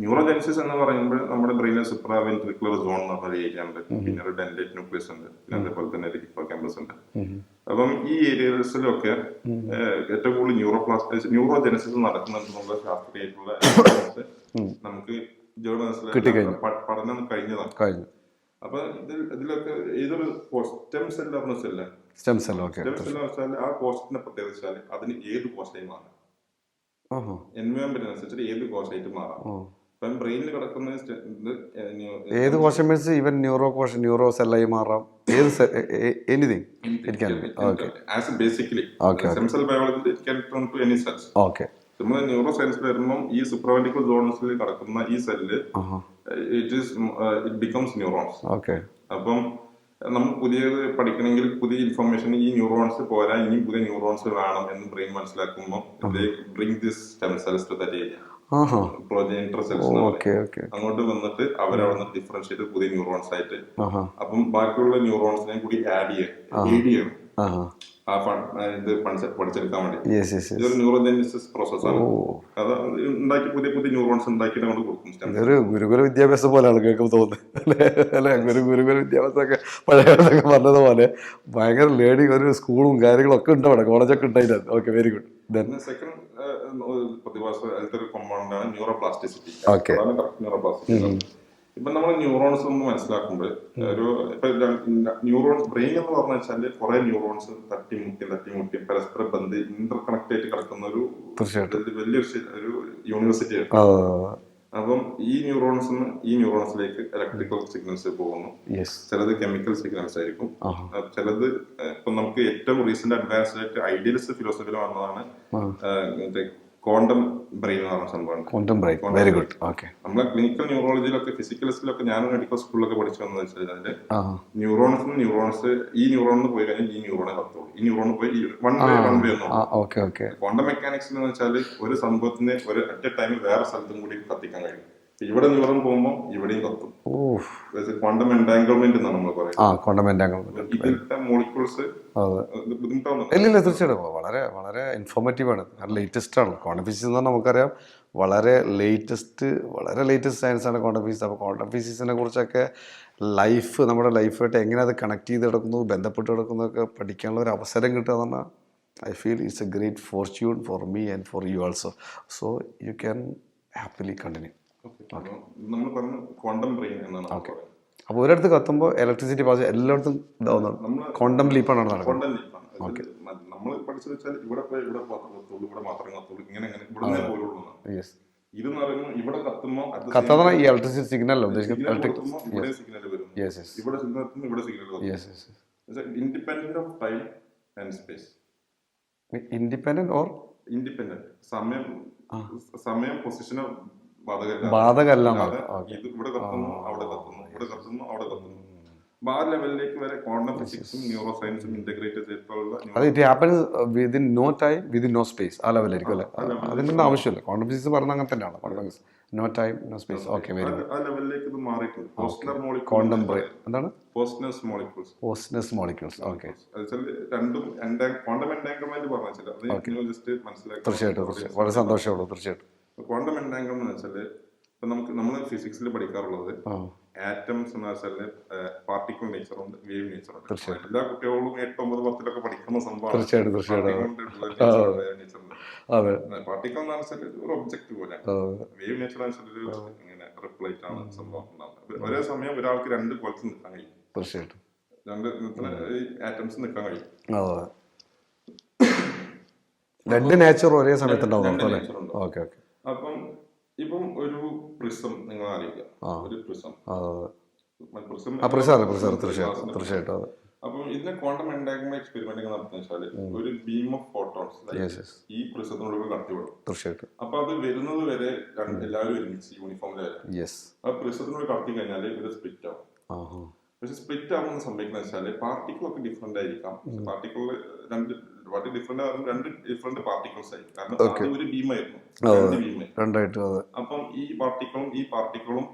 ന്യൂറോജെനസിസ് എന്ന് പറയുമ്പോൾ നമ്മുടെ ബ്രെയിനിൽ സുപ്രാവെൻട്രിക്കുലർ സോൺ എന്ന് പറഞ്ഞ ഏരിയ ഉണ്ട്, പിന്നെ ഒരു ഡെൻഡേറ്റ് ന്യൂക്ലിയസ് ഉണ്ട്, പിന്നെ അതേപോലെ തന്നെ ഹിപ്പോകാമ്പസ് ഉണ്ട്. അപ്പം ഈ ഏരിയസിലൊക്കെ ഏറ്റവും കൂടുതൽ ന്യൂറോജെനസിസ് നടക്കുന്നുണ്ടെന്നുള്ള ശാസ്ത്രീയമായിട്ടുള്ള നമുക്ക് ജേർണൽസിൽ പഠനം കഴിഞ്ഞതാണ്. അപ്പൊ ഇതിലൊക്കെ ഏതൊരു സ്റ്റെം സെൽ പറഞ്ഞ സെല്ല്, സ്റ്റെം സെൽ വെച്ചാൽ ആ കോശത്തിന്റെ പ്രത്യേകത വെച്ചാൽ അതിന് ഏത് കോശമായി മാറാം, എൻവയോൺമെന്റ് അനുസരിച്ചിട്ട് ഏത് കോശമായിട്ട് മാറാം. ഇപ്പം ബ്രെയിനിൽ കിടക്കുന്ന ഏത് കോശം മീൻസ് ഈവൻ ന്യൂറോ സെല്ലായി മാറാം, ഏത് anything basically stem cell biology it can turn to any cells. Okay. നമ്മൾ ന്യൂറോ സയൻസിൽ വരുമ്പോൾ ഈ സുപ്രാവെൻട്രിക്കുലർ സോൺസിൽ കിടക്കുന്ന ഈ cell it becomes neurons. Okay. അപ്പം നമ്മൾ പുതിയത് പഠിക്കണമെങ്കിൽ പുതിയ ഇൻഫർമേഷൻ ഈ ന്യൂറോൺസ് പോരാ, ഇനി പുതിയ ന്യൂറോൺസ് വേണം എന്ന് ബ്രെയിൻ മനസ്സിലാക്കുമ്പോൾ bring this stem cells to that area, progenitor cells അങ്ങോട്ട് വന്നിട്ട് അവരവിടെ ഡിഫറൻഷിയേറ്റ് പുതിയ ന്യൂറോൺസ് ആയിട്ട്. അപ്പം ബാക്കിയുള്ള ന്യൂറോൺസിനെ കൂടി ആഡ് ചെയ്യണം ഇത് പഠിച്ചെടുക്കാൻ വേണ്ടി. ഇതൊരു ന്യൂറോജെനസിസ് പ്രോസസ്സാണ്. അത് ഉണ്ടാക്കി പുതിയ ന്യൂറോൺസ് ഉണ്ടാക്കിയിട്ട് അങ്ങോട്ട് കൊടുക്കും. ഇതൊരു ഗുരുകുല വിദ്യാഭ്യാസം പോലെയാണ് കേൾക്കുമ്പോൾ തോന്നുന്നത് അല്ലെ? ഗുരുകുല വിദ്യാഭ്യാസമൊക്കെ പഴയതൊക്കെ പറഞ്ഞതുപോലെ ഭയങ്കര ലേണിംഗ്, ഒരു സ്കൂളും കാര്യങ്ങളൊക്കെ ഉണ്ട് അവിടെ, കോളേജൊക്കെ ഉണ്ടായിട്ട്. Okay, very good. സെക്കൻഡ് പ്രതിഭാസ കോമ്പൗണ്ടാണ് ന്യൂറോ പ്ലാസ്റ്റിസിറ്റി. ഇപ്പൊ നമ്മൾ ന്യൂറോൺസ് ഒന്ന് മനസ്സിലാക്കുമ്പോൾ ന്യൂറോൺസ് ബ്രെയിൻ എന്ന് പറഞ്ഞു വെച്ചാൽ കുറെ ന്യൂറോൺസ് തട്ടിമുട്ടി പരസ്പര ഇന്റർ കണക്ട് ആയിട്ട് കിടക്കുന്ന ഒരു വലിയൊരു യൂണിവേഴ്സിറ്റിയാണ്. അപ്പം ഈ ന്യൂറോൺസിന് ഈ ന്യൂറോൺസിലേക്ക് ഇലക്ട്രിക്കൽ സിഗ്നൽസ് പോകുന്നു. ചിലത് കെമിക്കൽ സിഗ്നൽസ് ആയിരിക്കും, ചിലത് ഇപ്പൊ നമുക്ക് ഏറ്റവും റീസെന്റ് അഡ്വാൻസ്ഡ് ആയിട്ട് ഐഡിയലിസ്റ്റ് ഫിലോസഫിയിൽ വന്നതാണ് ക്വാണ്ടം ബ്രെയിൻ എന്ന് പറഞ്ഞ സംഭവമാണ്. Quantum brain, very good. Okay. നമ്മളെ ക്ലിനിക്കൽ ന്യൂറോളജിയിലൊക്കെ ഫിസിക്കലിസ്റ്റിലൊക്കെ ഞാൻ മെഡിക്കൽ സ്കൂളിലൊക്കെ പഠിച്ചു വന്നത് വെച്ചാൽ ന്യൂറോൺസ് ഈ ന്യൂറോണിന് പോയി കഴിഞ്ഞാൽ ഈ ന്യൂറോണെ കത്തുള്ളൂ, ഈ ന്യൂറോണ് പോയി വൺ വേ ഒന്നും. ക്വാണ്ടം മെക്കാനിക്സ് എന്ന് വെച്ചാൽ ഒരു സംഭവത്തിന് ഒരു അറ്റ് എ ടൈമിൽ വേറെ സ്ഥലത്തും കൂടി കത്തിക്കാൻ കഴിയും. ഇവിടെ ന്യൂറോൺ പോകുമ്പോൾ ഇവിടെയും കത്തും. ക്വാണ്ടം എൻടാങ്കിൾമെന്റ് എന്നാണ് നമ്മൾ പറയുന്നത്. ഇതിലത്തെ മോളിക്യൂൾസ് ബുദ്ധിമുട്ടാവുന്നു. ഇല്ല, തീർച്ചയായിട്ടും വളരെ വളരെ ഇൻഫോർമേറ്റീവ് ആണ്, ലേറ്റസ്റ്റ് ആണ്. ക്വാണ്ടം ഫിസിക്സ് എന്ന് പറഞ്ഞാൽ നമുക്കറിയാം വളരെ ലേറ്റസ്റ്റ് സയൻസ് ആണ് ക്വാണ്ടം ഫിസിക്സ്. അപ്പോൾ ക്വാണ്ടം ഫിസിക്സിനെ കുറിച്ചൊക്കെ നമ്മുടെ ലൈഫായിട്ട് എങ്ങനെ അത് കണക്ട് ചെയ്ത് കിടക്കുന്നു, ബന്ധപ്പെട്ട് കിടക്കുന്നതൊക്കെ പഠിക്കാനുള്ള ഒരു അവസരം കിട്ടുക എന്ന് പറഞ്ഞാൽ I feel it's A great Fortune for me and for you also. So you can happily continue. നമ്മൾ പറഞ്ഞു ക്വാണ്ടം ബ്രെയിൻ എന്നാണ്. അപ്പോൾ ഒരിടത്ത് കത്തുമ്പോൾ ഇലക്ട്രിസിറ്റി പാസ് എല്ലായിടത്തും ഇതാവുന്നത് ക്വാണ്ടം ലീപ്പാണ് നടക്കുന്നത്. നമ്മൾ പഠിച്ചു വെച്ചാൽ ഇവിടെ പോയി ഇവിടെ മാത്രം കത്തുള്ളൂ, ഇങ്ങനെ ഇവിടെ പോലുള്ളൂ. ഇതെന്ന് പറയുമ്പോൾ ഇവിടെ കത്തുന്ന ഈ ഇലക്ട്രിസിറ്റി സിഗ്നൽ ഉദ്ദേശിക്കുന്നത് ഇവിടെ സിഗ്നൽ വരും, ഇവിടെ സിഗ്നൽ എത്തുമ്പോൾ ഇവിടെ സിഗ്നൽ വരും. Independent of time and space. Independent or independent സമയം പൊസിഷനോ ബാധകല്ല. ഇത് ഇവിടെ കത്തുന്നു അവിടെ കത്തുന്നു, ഇവിടെ കത്തുന്നു അവിടെ കത്തുന്നു. ആ ലെവലിലേക്ക് വരെ ക്വാണ്ടം ഫിസിക്സും ന്യൂറോ സയൻസും ഇന്റഗ്രേറ്റ് ചെയ്തിട്ടുള്ള അത് it happens within no time within no space. ആ ലെവലായിരിക്കും അല്ലേ? അതിൻ്റെ ആവശ്യമില്ല. ക്വാണ്ടം ഫിസിക്സ് പറഞ്ഞാൽ അങ്ങനെ തന്നെയാണ്. Quantum physics no time no space. Okay, very good. ആ ലെവലിലേക്ക് ഇത് മാറിയിട്ടുണ്ട്. ക്വാണ്ടം ബ്രെയിൻ എന്താണ്? Posner molecules. ഓക്കെ. രണ്ടും ക്വാണ്ടം എൻടാങ്കിൾമെന്റ് പറഞ്ഞാൽ ജസ്റ്റ് മനസ്സിലാക്കി. തീർച്ചയായിട്ടും വളരെ സന്തോഷമുള്ളൂ. തീർച്ചയായിട്ടും ക്വാണ്ടം എൻടാങ്കിൾമെന്റ് എന്ന് വെച്ചാൽ ഇപ്പൊ നമ്മൾ ഫിസിക്സിൽ പഠിക്കാറുള്ളത് ആറ്റംസ് എന്ന് വെച്ചാൽ പാർട്ടിക്കിൾ നേച്ചർ ഉണ്ട്, വേവ് നേച്ചർ ഉണ്ട്. എല്ലാ കുട്ടികളും 8, 9, 10 പഠിക്കുന്ന സംഭവമാണ്. പാർട്ടിക്കിൾ എന്ന് വെച്ചാൽ ഒരു ഒബ്ജക്ട് പോലെ, വേവ് നേച്ചർ ഇങ്ങനെ റിപ്ലൈറ്റ് ആണ് സംഭവം ഉണ്ടാവുന്നത്. ഒരേ സമയം ഒരാൾക്ക് 2 കോലത്തിൽ നിൽക്കാൻ കഴിയും. തീർച്ചയായിട്ടും 2 ആറ്റംസ് നിൽക്കാൻ കഴിയും. 2 നേച്ചർ ഒരേ സമയത്തുണ്ടാവും. ഓക്കെ. അപ്പം ഇപ്പം ഒരു പ്രിസം നിങ്ങൾ അറിയില്ല, ഒരു പ്രിസം. തീർച്ചയായിട്ടും. അപ്പം ഇതിനെ ക്വാണ്ടം എൻടാങ്കിൾമെന്റ് എക്സ്പെരിമെന്റ് നടത്തുന്ന വെച്ചാൽ ഒരു ബീം ഓഫ് ഫോട്ടോൺസ് ഈ പ്രിസത്തിനുള്ളിൽ കടത്തിവിടും. തീർച്ചയായിട്ടും. അപ്പൊ അത് വരുന്നത് വരെ എല്ലാവരും ഒരുമിച്ച് യൂണിഫോമിലായി ആ പ്രിസത്തിനുള്ളിൽ കടത്തി കഴിഞ്ഞാൽ ഇത് സ്പ്ലിറ്റ് ആവും. പക്ഷെ സ്പ്ലിറ്റ് ആവുന്ന സംഭവിക്കുന്നത് വെച്ചാൽ പാർട്ടിക്കിൾ ഒക്കെ ഡിഫറെന്റ് ആയിരിക്കാം. പാർട്ടിക്കിൾ രണ്ട് ഡിഫറെന്റ് പാർട്ടിക്കിൾസ് ആയിരിക്കും. കാരണം ഒരു ബീമായിരുന്നു, അപ്പം ഈ പാർട്ടിക്കിളും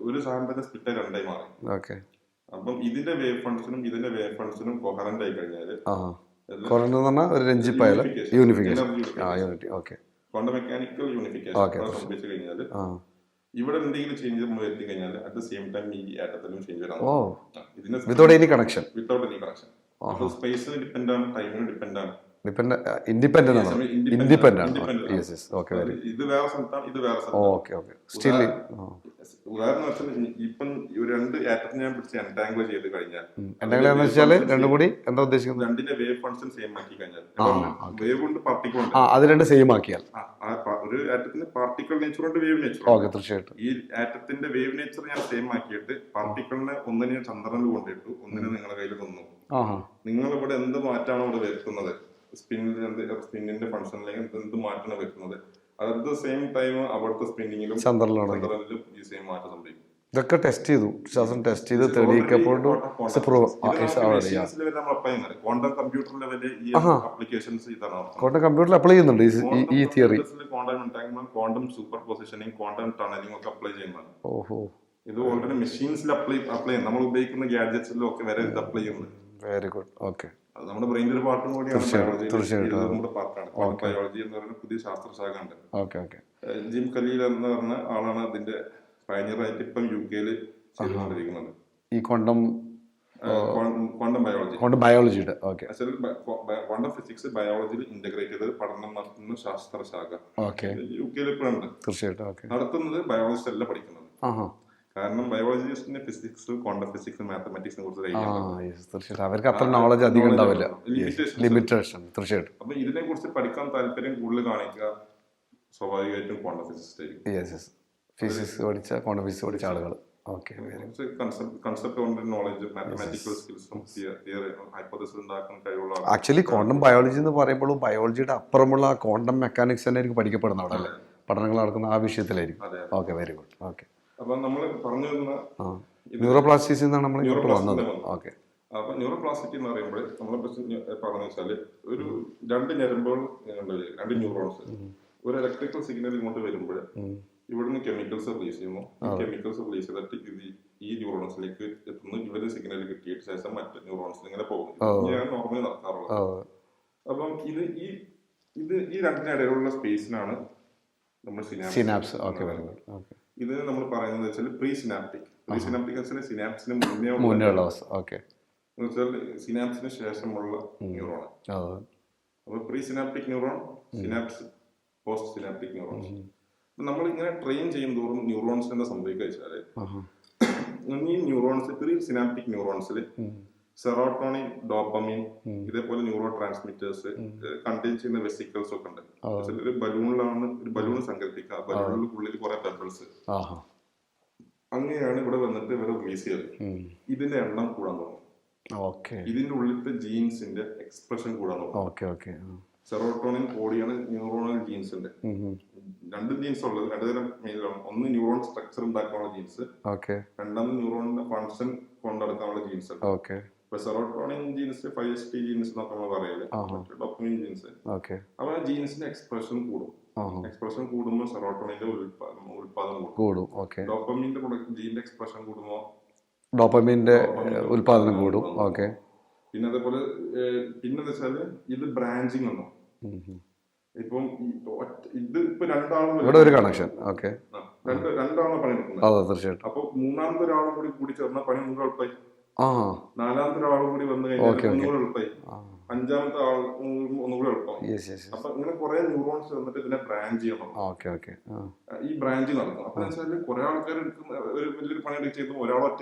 ഒരു സാധനത്തിന്റെ സ്പ്ലിറ്റ് 2 മാറി. അപ്പം ഇതിന്റെ വേവ് ഫണ്ട്സിനും കൊഹറന്റ് ആയി കഴിഞ്ഞാല് ക്വാണ്ടം മെക്കാനിക്കൽ യൂണിഫിക്കേഷൻ സംഭവിച്ചു കഴിഞ്ഞാല് ഇവിടെ എന്തെങ്കിലും ചേഞ്ച് നമ്മൾ വരുത്തി കഴിഞ്ഞാൽ അറ്റ് ദ സെയിം ടൈം ഈ ആറ്റത്തിലും ചേഞ്ച് വരാം. Without any connection. സ്പേസിന് ഡിപെൻഡ് ആണ്, ടൈമിന് ഡിപെൻഡ് ആണ്. ഇൻഡിപെൻഡന്റ് ആണ്. ഇത് വേറെ സ്ഥലത്താണ്, ഇത് വേറെ സ്ഥലത്താണ്. ഉദാഹരണം വെച്ചാൽ ഇപ്പം 2 ആറ്റത്തിന് ഞാൻ പിടിച്ച് എൻടാങ്കിൾ ചെയ്ത് കഴിഞ്ഞാൽ രണ്ടിന്റെ വേവ് ഫങ്ഷൻ സെയിം ആക്കി കഴിഞ്ഞാൽ വേവ് കൊണ്ട് പാർട്ടിക്കിൾ ഉണ്ട്, അത് 2 സെയിം ആക്കിയാൽ ഒരു ആറ്റത്തിന് പാർട്ടിക്കിൾ നേച്ചർ ഉണ്ട്, വേവ് നേച്ചർ. ഈ ആറ്റത്തിന്റെ വേവ് നേച്ചർ ഞാൻ സെയിം ആക്കിയിട്ട് പാർട്ടിക്കിളിനെ ഒന്നിനെ ഞാൻ ചന്ദ്രനിൽ കൊണ്ടിട്ടു, ഒന്നിനെ നിങ്ങളുടെ കയ്യിൽ തന്നു. നിങ്ങൾ ഇവിടെ എന്ത് മാറ്റാണോ ഇവിടെ വരുത്തുന്നത്, സ്പിന്നിന്റെ ഫംഗ്ഷനിലേക്ക് എന്ത് മാറ്റാണ് വരുത്തുന്നത്, അറ്റ് ദ സെയിം ടൈം അവിടുത്തെ സ്പിന്നിങ്ങിലും ചന്ദ്രനിലും ഈ സെയിം മാറ്റം സംഭവിക്കും. ഇതൊക്കെ ടെസ്റ്റ് ചെയ്തു, ശാസ്ത്രം ടെസ്റ്റ് ചെയ്ത് തെളിയിക്കപ്പോൾ ക്വാണ്ടം കമ്പ്യൂട്ടർ ലെവലിൽ ഈ ആപ്ലിക്കേഷൻസ് ഇതാണ്. ക്വാണ്ടം കമ്പ്യൂട്ടറിൽ അപ്ലൈ ചെയ്യുന്നുണ്ട് ഈ theory. Quantum super positioning, quantum tunnelling ഒക്കെ അപ്ലൈ ചെയ്യുന്നതാണ്. ഇത് ഓൾറെഡി മെഷീൻസിൽ അപ്ലൈ ചെയ്യുന്നത്, നമ്മൾ ഉപയോഗിക്കുന്ന ഗാഡ്ജറ്റ്സിലും ഒക്കെ വരെ ഇത് അപ്ലൈ ചെയ്യുന്നത്. Very good. ഓക്കെ. അത് നമ്മുടെ ബ്രെയിനിന്റെ ഒരു പാർട്ടും കൂടിയാണ്, നമ്മുടെ പാർട്ടാണ്. ബയോളജി എന്ന് പറയുന്ന പുതിയ ശാസ്ത്രശാഖ ഉണ്ട്. ജിം ഖലീൽ എന്ന് പറഞ്ഞ ആളാണ് അതിന്റെ പയനിയറായിട്ട് ഇപ്പം UK ചെയ്തുകൊണ്ടിരിക്കുന്നത്. ഈ ക്വാണ്ടം ബയോളജിയുടെ ക്വാണ്ടം ഫിസിക്സ് ബയോളജിയിൽ ഇന്റഗ്രേറ്റ് ചെയ്ത് പഠനം നടത്തുന്ന ശാസ്ത്രശാഖ UK ഇപ്പോഴുണ്ട്. തീർച്ചയായിട്ടും നടത്തുന്നത് ബയോളജിസ്റ്റ് അല്ല പഠിക്കുന്നത്. കാരണം ബയോളജിസ്റ്റിന് ഫിസിക്സ്, ക്വാണ്ടം ഫിസിക്സ്, മാത്തമാറ്റിക്സിനെ കുറിച്ച് അവർക്ക് അത്ര നോളജ് അധികം ഉണ്ടാവില്ല, ലിമിറ്റേഷൻ. തീർച്ചയായിട്ടും. അപ്പൊ ഇതിനെ കുറിച്ച് പഠിക്കാൻ താല്പര്യം കൂടുതൽ കാണിക്കുക സ്വാഭാവികമായിട്ടും ക്വാണ്ടം ഫിസിക്സ് ആയിരിക്കും. ഫിസിക്സ് പഠിച്ച ക്വാണ്ടം ഫിസിക്സ് പഠിച്ച ആളുകൾ. Okay, concept oriented knowledge, mathematical സ്കിൽസും ഹൈപ്പോതെസിസ് ഉണ്ടാക്കുന്ന കഴിവുള്ള ആക്ച്വലി ക്വാണ്ടം ബയോളജി എന്ന് പറയുമ്പോൾ ബയോളജിയുടെ അപ്പുറമുള്ള ആ ക്വാണ്ടം മെക്കാനിക്സ് തന്നെ ആയിരിക്കും പഠിക്കപ്പെടുന്ന അവിടെ അല്ലേ, പഠനങ്ങൾ നടക്കുന്ന ആ വിഷയത്തിലായിരിക്കും. Okay, very good. ഓക്കെ, അപ്പൊ നമ്മൾ പറഞ്ഞു വരുന്ന ന്യൂറോപ്ലാസ്റ്റിസിൽ നിന്നാണ് നമ്മൾ ഇങ്ങോട്ട് വന്നത്. ഓക്കെ, അപ്പൊ ന്യൂറോപ്ലാസ്റ്റിക് എന്ന് പറയുമ്പോൾ നമ്മളെ പറഞ്ഞു വെച്ചാല് ഒരു രണ്ട് ഞരമ്പുകൾ, രണ്ട് ന്യൂറോൺസ് ഒരു ഇലക്ട്രിക്കൽ സിഗ്നൽ ഇങ്ങോട്ട് വരുമ്പോൾ ഇവിടുന്ന് കെമിക്കൽസ് റിലീസ് ചെയ്യുന്നു. ഈ കെമിക്കൽസ് റിലീസ് ചെയ്തിട്ട് ഇത് ഈ ന്യൂറോൺസിലേക്ക് എത്തുന്നു. ഇവര് സിഗ്നൽ കിട്ടിയിട്ട് ശേഷം മറ്റ് ന്യൂറോൺസിൽ ഇങ്ങനെ പോകുന്നു. ഞാൻ നോർമലി നടക്കാറുള്ളത്. അപ്പം ഈ രണ്ടിനിടയിലുള്ള സ്പേസിനാണ് നമ്മൾ സിനാപ്സ്. ഇത് നമ്മൾ പറയുന്നത് വെച്ചാൽ പ്രീ സിനാപ്റ്റിക് വെച്ചാൽ സിനാപ്സിന് മുന്നേ ഉള്ള സിനാപ്സിന് ശേഷമുള്ള ന്യൂറോൺ. അപ്പൊ pre synaptic neuron, synapse, post synaptic neurons. നമ്മൾ ഇങ്ങനെ ട്രെയിൻ ചെയ്യും തോറും ന്യൂറോൺസിന് എന്താ സംഭവിക്കുക വെച്ചാല് ഈ ന്യൂറോൺസ് പ്രീ സിനാപ്റ്റിക് ന്യൂറോൺസിൽ സെറോട്ടോണിൻ, ഡോപ്പമിൻ ഇതേപോലെ ന്യൂറോ ട്രാൻസ്മിറ്റേഴ്സ് കണ്ടെയ്ൻ ചെയ്യുന്ന വെസിക്കിൾസ് ഒക്കെ ഉണ്ട്. ഒരു ബലൂണിലാണ് ഒരു ബലൂൺ സങ്കല്പിക്കുക. ആ ബലൂണിനുള്ളിൽ കുറെ പെബിൾസ്, അങ്ങനെയാണ് ഇവിടെ വന്നിട്ട് ഇവരെ റിലീസ് ചെയ്തത്. ഇതിന്റെ എണ്ണം കൂടാൻ തുടങ്ങും. ഇതിന്റെ ഉള്ളിലത്തെ ജീൻസിന്റെ എക്സ്പ്രഷൻ കൂടാൻ തുടങ്ങും. സെറോട്ടോണിൻ ബോഡിയാണ് ന്യൂറോണൽ ജീൻസ് ഉണ്ട്. രണ്ട് ജീൻസ് ഉള്ളത്, രണ്ടുതരം മെയിലാണ്. ഒന്ന് ന്യൂറോൺ സ്ട്രക്ചർ ഉണ്ടാക്കാനുള്ള ജീൻസ്, രണ്ടാമത് ന്യൂറോണിന്റെ ഫങ്ഷൻ കൊണ്ടെടുക്കാനുള്ള ജീൻസ് ഉണ്ട്. ഇപ്പൊ സെറോട്ടോണിൻ ജീൻസ് 5HT ജീൻസ് എന്നൊക്കെ നമ്മൾ പറയല്, ഡോപ്പമിൻ ജീൻസ്. അപ്പൊ ആ ജീൻസിന്റെ എക്സ്പ്രഷൻ കൂടും. എക്സ്പ്രഷൻ കൂടുമ്പോൾ സെറോട്ടോണിന്റെ ഉൽപാദനം കൂടും. ഡോപ്പമിന്റെ ജീനിന്റെ എക്സ്പ്രഷൻ കൂടുമ്പോൾ ഡോപ്പമിന്റെ ഉൽപാദനം കൂടും. പിന്നെ അതേപോലെ പിന്നെ വെച്ചാല് ഇത് ബ്രാഞ്ചിങ് ഉണ്ടോ. ഇപ്പം ഇത് ഇപ്പൊ രണ്ടാളും ഒരു കണക്ഷൻ രണ്ടാളെ പണിയെടുക്കുന്നത്. അപ്പൊ മൂന്നാമത്തെ ഒരാളും കൂടി ചേർന്ന പണി മുഴുവൻ എളുപ്പമായി. നാലാമത്തെ ഒരാളും കൂടി വന്നു കഴിഞ്ഞാൽ ഒന്നുകൂടെ എളുപ്പമായി. അഞ്ചാമത്തെ ആൾ ഒന്നുകൂടെ എളുപ്പമായി. അപ്പൊ ഇങ്ങനെ കുറെ ന്യൂറോൺസ് വന്നിട്ട് ഇതിനെ ബ്രാഞ്ച് ചെയ്യണം. ഈ ബ്രാഞ്ച് നടക്കും. അപ്പൊ വെച്ചാല് കുറെ ആൾക്കാർ ഒരു വലിയൊരു പണി ചെയ്തു, ഒരാൾ ഒറ്റ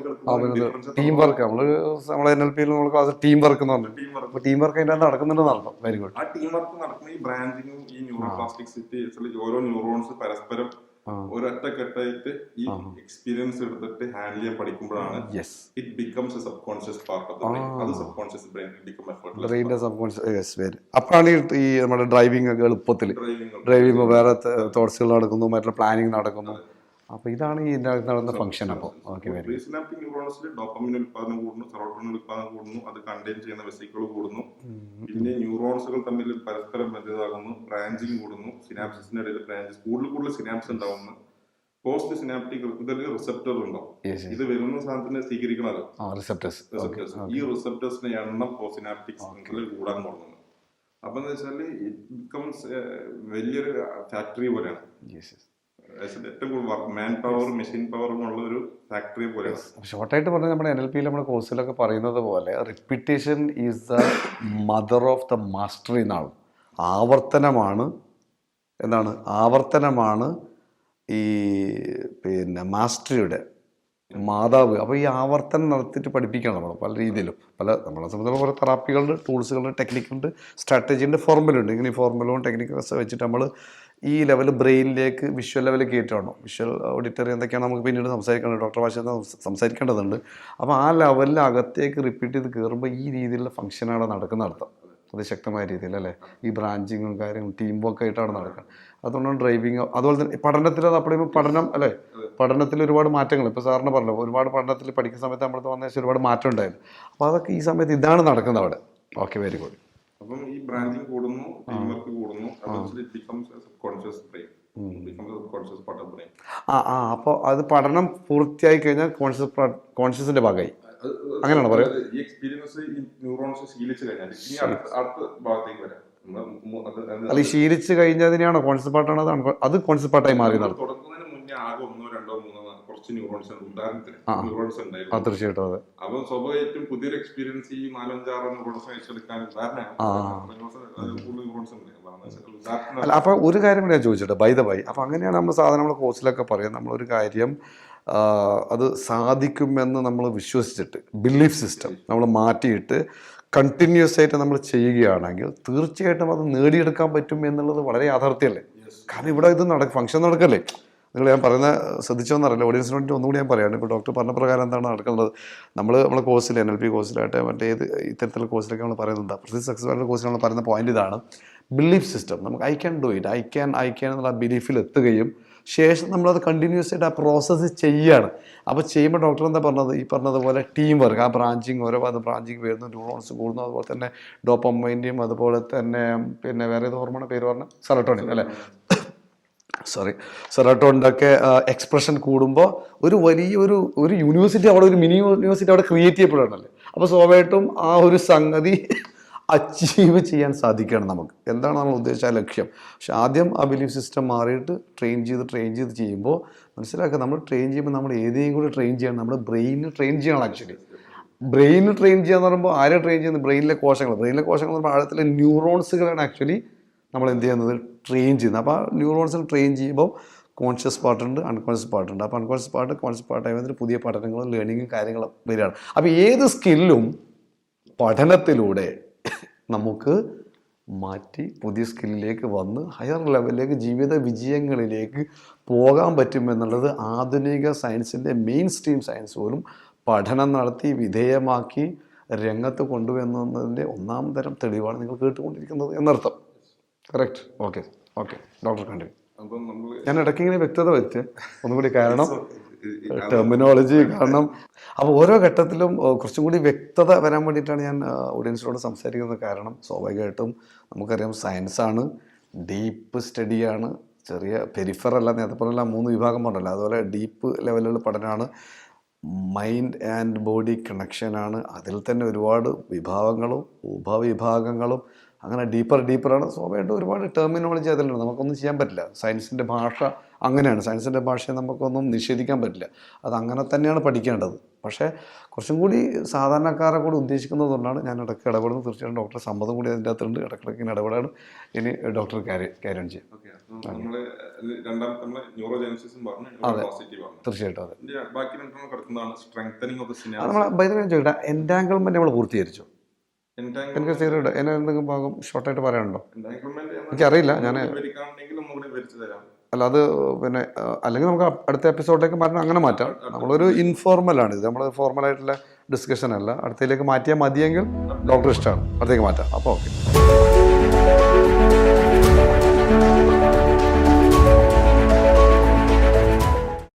ടീം വർക്ക്. നമ്മള് NLP ടീം വർക്ക് എന്ന് പറഞ്ഞു. ടീം വർക്ക് അതിന്റെ നടക്കുന്നുണ്ടെന്ന് അർത്ഥം. Very good. ആ ടീം വർക്ക് നടക്കുന്ന ഈ ബ്രാഞ്ചിങ്ങും ഈ ന്യൂറോപ്ലാസ്റ്റിസിറ്റി ഓരോ ന്യൂറോൺസ് പരസ്പരം ഒരൊറ്റക്കെട്ടായിട്ട് ഈ എക്സ്പീരിയൻസ് എടുത്തിട്ട് ഹാൻഡിൽ ചെയ്യാൻ പഠിക്കുമ്പോഴാണ് it becomes a subconscious part of the brain. അത് സബ്കോൺഷ്യസ് ബ്രെയിൻ ബിക്കം എഫർട്ട്ലെസ്. ബ്രെയിനിന്റെ സബ്കോൺഷ്യസ് അപ്പോഴാണ് ഈ നമ്മുടെ ഡ്രൈവിംഗ് ഒക്കെ എളുപ്പത്തിൽ ഡ്രൈവിംഗ് വേറെ തോട്ട്സുകൾ നടക്കുന്നു, മറ്റുള്ള പ്ലാനിങ് നടക്കുന്നു. അപ്പൊ ഇതാണ് ഈ നടന്ന ഫംഗ്ഷൻ. അപ്പോൾ പ്രീസിനാപ്റ്റിക് ന്യൂറോൺസിൽ ഡോപ്പമിൻ ഉൽപാദനം കൂടുന്നു, സെറോട്ടോണിൻ ഉൽപാദനം കൂടുന്നു, അത് കണ്ടെയ്ൻ ചെയ്യുന്ന വെസിക്കിൾ കൂടുന്നു. പിന്നെ ന്യൂറോൺസുകൾ തമ്മിൽ പരസ്പരം ബന്ധിതമാകുന്നു, ബ്രാഞ്ചിങ് കൂടുന്നു, സിനാപ്സിന്റെ ഇടയിൽ ബ്രാഞ്ചസ് കൂടുതൽ സിനാപ്സ് ഉണ്ടാവുന്നു. പോസ്റ്റ് സിനാപ്റ്റിക് ഇതിൽ റിസപ്റ്റർ ഉണ്ടാവും. ഇത് വരുന്ന സാധനത്തിനെ സ്വീകരിക്കണത് റിസപ്റ്റേഴ്സ്. ഈ റിസപ്റ്റേഴ്സിന്റെ എണ്ണം പോസ്റ്റ് സിനാപ്റ്റിക് കൂടാൻ തുടങ്ങുന്നു. അപ്പൊ എന്താ വെച്ചാല് ഇറ്റ് ബിക്കംസ് വലിയൊരു ഫാക്ടറി പോലെയാണ്. ഏറ്റവും കൂടുതൽ മാൻ പവർ, മെഷീൻ പവറും ഉള്ള ഒരു ഫാക്ടറി പോലെയാണ്. ഷോർട്ടായിട്ട് പറഞ്ഞാൽ നമ്മുടെ NLP നമ്മുടെ കോഴ്സിലൊക്കെ പറയുന്നത് പോലെ repetition is the mother of the mastery എന്നാണ്. ആവർത്തനമാണ് ഈ പിന്നെ മാസ്റ്ററിയുടെ മാതാവ്. അപ്പോൾ ഈ ആവർത്തനം നടത്തിയിട്ട് പഠിപ്പിക്കണം നമ്മൾ പല രീതിയിലും. നമ്മളെ സംബന്ധിച്ചുള്ള കുറേ തെറാപ്പികളുണ്ട്, ടൂൾസുകളുണ്ട്, ടെക്നിക്കുണ്ട്, സ്ട്രാറ്റജി ഉണ്ട്, ഫോർമുലുണ്ട്. ഇങ്ങനെ ഈ ഫോർമുലയും ടെക്നിക്കൊക്കെ വെച്ചിട്ട് നമ്മൾ ഈ ലെവൽ ബ്രെയിനിലേക്ക് വിഷ്വൽ ലെവൽ കയറ്റണം. വിഷ്വൽ ഓഡിറ്ററി എന്തൊക്കെയാണ് നമുക്ക് പിന്നീട് സംസാരിക്കേണ്ടത്, ഡോക്ടർ ഭാഷ സംസാരിക്കേണ്ടതുണ്ട്. അപ്പോൾ ആ ലെവലിൽ അകത്തേക്ക് റിപ്പീറ്റ് ചെയ്ത് കയറുമ്പോൾ ഈ രീതിയിലുള്ള ഫംഗ്ഷനാണ് നടക്കുന്ന അർത്ഥം. അത് ശക്തമായ രീതിയിൽ അല്ലേ. ഈ ബ്രാഞ്ചിങ്ങും കാര്യങ്ങളും ടീം വർക്ക് ആയിട്ടാണ് നടക്കുന്നത്. അതുകൊണ്ടാണ് ഡ്രൈവിങ്. അതുപോലെ തന്നെ പഠനത്തിൽ അത് അപ്പോഴും പഠനം അല്ലേ, പഠനത്തിൽ ഒരുപാട് മാറ്റങ്ങൾ. ഇപ്പോൾ സാറിന് പറഞ്ഞു ഒരുപാട് പഠനത്തിൽ പഠിക്കുന്ന സമയത്ത് നമ്മളത് വന്ന ശേഷം ഒരുപാട് മാറ്റം ഉണ്ടായിരുന്നു. അപ്പോൾ അതൊക്കെ ഈ സമയത്ത് ഇതാണ് നടക്കുന്നത് അവിടെ. Okay, very good. അപ്പം ഈ ബ്രാഞ്ചിങ് കൂടുന്നു, ടീം വർക്ക് കൂടുന്നു. അപ്പോൾ അത് പഠനം പൂർത്തിയായി കഴിഞ്ഞാൽ കോൺഷ്യസിന്റെ ഭാഗമായി. അങ്ങനെയാണോ പറയാ? ഈ എക്സ്പീരിയൻസ് ഈ ന്യൂറോൺസ് ശീലിച്ചു കഴിഞ്ഞാൽ ഇനി അടുത്ത ഭാഗത്തേക്ക് വരാം. അല്ല, ഈ ശീലിച്ചു കഴിഞ്ഞതിനെയാണോ കോൺസെപ്റ്റ് പാർട്ടാണ് അത് കോൺസെപ്റ്റ് പാർട്ടായി മാറി നടത്തും. തുടങ്ങുന്നതിന് മുന്നേ ആകെ 1, 2, 3 കുറച്ച് ന്യൂറോൺസ് ഉദാഹരണത്തിന് ന്യൂറോൺസ് ഉണ്ടായിരുന്നു. തീർച്ചയായിട്ടും അതെ. അപ്പൊ സ്വാഭാവികമായിട്ടും പുതിയൊരു എക്സ്പീരിയൻസ് ഈ 4, 5, 6 ന്യൂറോൺസ് അയച്ചെടുക്കാൻ ന്യൂറോൺസ് ഉണ്ട്. അല്ല, അപ്പൊ ഒരു കാര്യം ഞാൻ ചോദിച്ചിട്ട് ബൈ ദ ബൈ. അപ്പൊ അങ്ങനെയാണ് നമ്മൾ സാധാരണ നമ്മളെ കോഴ്സിലൊക്കെ പറയാം, നമ്മളൊരു കാര്യം അത് സാധിക്കുമെന്ന് നമ്മൾ വിശ്വസിച്ചിട്ട് ബിലീഫ് സിസ്റ്റം നമ്മൾ മാറ്റിയിട്ട് കണ്ടിന്യൂസ് ആയിട്ട് നമ്മൾ ചെയ്യുകയാണെങ്കിൽ തീർച്ചയായിട്ടും അത് നേടിയെടുക്കാൻ പറ്റും എന്നുള്ളത് വളരെ യാഥാർത്ഥ്യമല്ലേ. കാരണം ഇവിടെ ഇത് ഫംഗ്ഷൻ നടക്കല്ലേ. നിങ്ങൾ ഞാൻ പറയുന്ന ശ്രദ്ധിച്ചോന്നറിയില്ല, ഓഡിയൻസിന് വേണ്ടി ഒന്നുകൂടി ഞാൻ പറയുകയാണ്. ഇപ്പോൾ ഡോക്ടർ പറഞ്ഞ പ്രകാരം എന്താണ് നടക്കുന്നത്, നമ്മളെ കോഴ്സിൽ NLP കോഴ്സിലായിട്ട് മറ്റേത് ഇത്തരത്തിലുള്ള കോഴ്സിലൊക്കെ നമ്മൾ പറയുന്നത്, പ്രൊസീസ് സക്സസ് ആയിട്ടുള്ള കോഴ്സിൽ നമ്മൾ പറയുന്ന പോയിന്റ് ഇതാണ്, ബിലീഫ് സിസ്റ്റം. നമുക്ക് I can do it, I can എന്നുള്ള ബിലീഫിൽ എത്തുകയും ശേഷം നമ്മളത് കണ്ടിന്യൂസ് ആയിട്ട് ആ പ്രോസസ്സ് ചെയ്യുകയാണ്. അപ്പോൾ ചെയ്യുമ്പോൾ ഡോക്ടർ എന്താ പറഞ്ഞത്, ഈ പറഞ്ഞതുപോലെ ടീം വർക്ക്, ആ ബ്രാഞ്ചിങ്, ഓരോ ബ്രാഞ്ചിങ് വരുന്നു, ന്യൂറോൺസ് കൂടുന്നു, അതുപോലെ തന്നെ ഡോപ്പമൈൻ്റെയും അതുപോലെ തന്നെ പിന്നെ വേറെ ഏത് ഹോർമോൺ പേര് പറഞ്ഞ സെറട്ടോണിൻ അല്ലേ, സെറട്ടോണിൻ്റെ ഒക്കെ എക്സ്പ്രഷൻ കൂടുമ്പോൾ ഒരു വലിയ യൂണിവേഴ്സിറ്റി അവിടെ, ഒരു മിനി യൂണിവേഴ്സിറ്റി അവിടെ ക്രിയേറ്റ് ചെയ്യപ്പെടുകയാണല്ലേ. അപ്പോൾ സ്വാഭാവികമായിട്ടും ആ ഒരു സംഗതി അച്ചീവ് ചെയ്യാൻ സാധിക്കുകയാണ് നമുക്ക്. എന്താണ് നമ്മൾ ഉദ്ദേശിച്ച ആ ലക്ഷ്യം. പക്ഷെ ആദ്യം ആ ബിലീഫ് സിസ്റ്റം മാറിയിട്ട് ട്രെയിൻ ചെയ്ത് ചെയ്യുമ്പോൾ മനസ്സിലാക്കുക, നമ്മൾ ട്രെയിൻ ചെയ്യുമ്പോൾ നമ്മൾ ഏതെങ്കിലും കൂടി ട്രെയിൻ ചെയ്യണം, നമ്മുടെ ബ്രെയിനിന് ട്രെയിൻ ചെയ്യണം. ആക്ച്വലി ബ്രെയിനിന് ട്രെയിൻ ചെയ്യാന്ന് പറയുമ്പോൾ ആരെ ട്രെയിൻ ചെയ്യുന്നത്, ബ്രെയിനിലെ കോശങ്ങൾ എന്ന് പറയുമ്പോൾ ആഴത്തിലെ ന്യൂറോൺസുകളാണ് ആക്ച്വലി നമ്മൾ എന്ത് ചെയ്യുന്നത്, ട്രെയിൻ ചെയ്യുന്നത്. അപ്പോൾ ആ ന്യൂറോൺസിൽ ട്രെയിൻ ചെയ്യുമ്പോൾ കോൺഷ്യസ് പാർട്ടുണ്ട്, അൺകോൺഷ്യസ് പാർട്ടുണ്ട്. അപ്പോൾ അൺകോൺഷ്യസ് പാർട്ട് കോൺഷ്യസ് പാർട്ടായി വന്നിട്ട് പുതിയ പഠനങ്ങളും ലേണിങ്ങും കാര്യങ്ങളും വരികയാണ്. അപ്പോൾ ഏത് സ്കില്ലും പഠനത്തിലൂടെ നമുക്ക് മാറ്റി പുതിയ സ്കില്ലിലേക്ക് വന്ന് ഹയർ ലെവലിലേക്ക്, ജീവിത വിജയങ്ങളിലേക്ക് പോകാൻ പറ്റുമെന്നുള്ളത് ആധുനിക സയൻസിൻ്റെ മെയിൻ സ്ട്രീം സയൻസ് പോലും പഠനം നടത്തി വിധേയമാക്കി രംഗത്ത് കൊണ്ടുവന്നതിൻ്റെ ഒന്നാം തരം തെളിവാണ് നിങ്ങൾ കേട്ടുകൊണ്ടിരിക്കുന്നത് എന്നർത്ഥം. കറക്റ്റ്. Okay doctor continue. ഞാൻ ഇടയ്ക്ക് ഇങ്ങനെ വ്യക്തത വെച്ച് ഒന്നുകൂടി, കാരണം ടെർമിനോളജി, കാരണം അപ്പോൾ ഓരോ ഘട്ടത്തിലും കുറച്ചും കൂടി വ്യക്തത വരാൻ വേണ്ടിയിട്ടാണ് ഞാൻ ഓഡിയൻസിനോട് സംസാരിക്കുന്നത്. കാരണം സ്വാഭാവികമായിട്ടും നമുക്കറിയാം സയൻസാണ്, ഡീപ്പ് സ്റ്റഡിയാണ്, ചെറിയ പെരിഫറല്ല, നേരത്തെ പറഞ്ഞ 3 വിഭാഗം പറഞ്ഞല്ലോ, അതുപോലെ ഡീപ്പ് ലെവലിലുള്ള പഠനമാണ്, മൈൻഡ് ആൻഡ് ബോഡി കണക്ഷനാണ്, അതിൽ തന്നെ ഒരുപാട് വിഭാഗങ്ങളും ഉപവിഭാഗങ്ങളും, അങ്ങനെ ഡീപ്പറാണ്. സ്വാഭാവികമായിട്ടും ഒരുപാട് ടെർമിനോളജി അതിലുണ്ട്, നമുക്കൊന്നും ചെയ്യാൻ പറ്റില്ല. സയൻസിൻ്റെ ഭാഷ അങ്ങനെയാണ്, സയൻസിൻ്റെ ഭാഷയെ നമുക്കൊന്നും നിഷേധിക്കാൻ പറ്റില്ല, അത് അങ്ങനെ തന്നെയാണ് പഠിക്കേണ്ടത്. പക്ഷേ കുറച്ചും കൂടി സാധാരണക്കാരെ കൂടി ഉദ്ദേശിക്കുന്നതുകൊണ്ടാണ് ഞാൻ ഇടയ്ക്ക് ഇടപെടുന്നത്. തീർച്ചയായിട്ടും ഡോക്ടർ സമ്മതം കൂടി അതിൻ്റെ അകത്തുണ്ട്, ഇടയ്ക്കിടയ്ക്ക് ഇങ്ങനെ ഇടപെടാണ്. ഇനി ഡോക്ടർ കാര്യം ചെയ്യും. അതെ, തീർച്ചയായിട്ടും. അതെ, നമ്മൾ ബൈദവേ ചോദിക്കട്ടെ, എൻറ്റാങ്കിൾമെൻറ്റ് നമ്മൾ പൂർത്തീകരിച്ചു? എനിക്ക് തീരുണ്ട്, എന്നെ എന്തെങ്കിലും ഭാഗം ഷോർട്ടായിട്ട് പറയാനുണ്ടോ? എനിക്കറിയില്ല, ഞാൻ അല്ല അത് പിന്നെ അല്ലെങ്കിൽ നമുക്ക് അടുത്ത എപ്പിസോഡിലേക്ക് മാറ്റാം, അങ്ങനെ മാറ്റാം. നമ്മളൊരു ഇൻഫോർമലാണ് ഇത്, നമ്മൾ ഫോർമലായിട്ടുള്ള ഡിസ്കഷൻ അല്ല. അടുത്തതിലേക്ക് മാറ്റിയാൽ മതിയെങ്കിൽ ഡോക്ടർ ഇഷ്ടമാണ്, അടുത്തേക്ക് മാറ്റാം. അപ്പോൾ ഓക്കെ.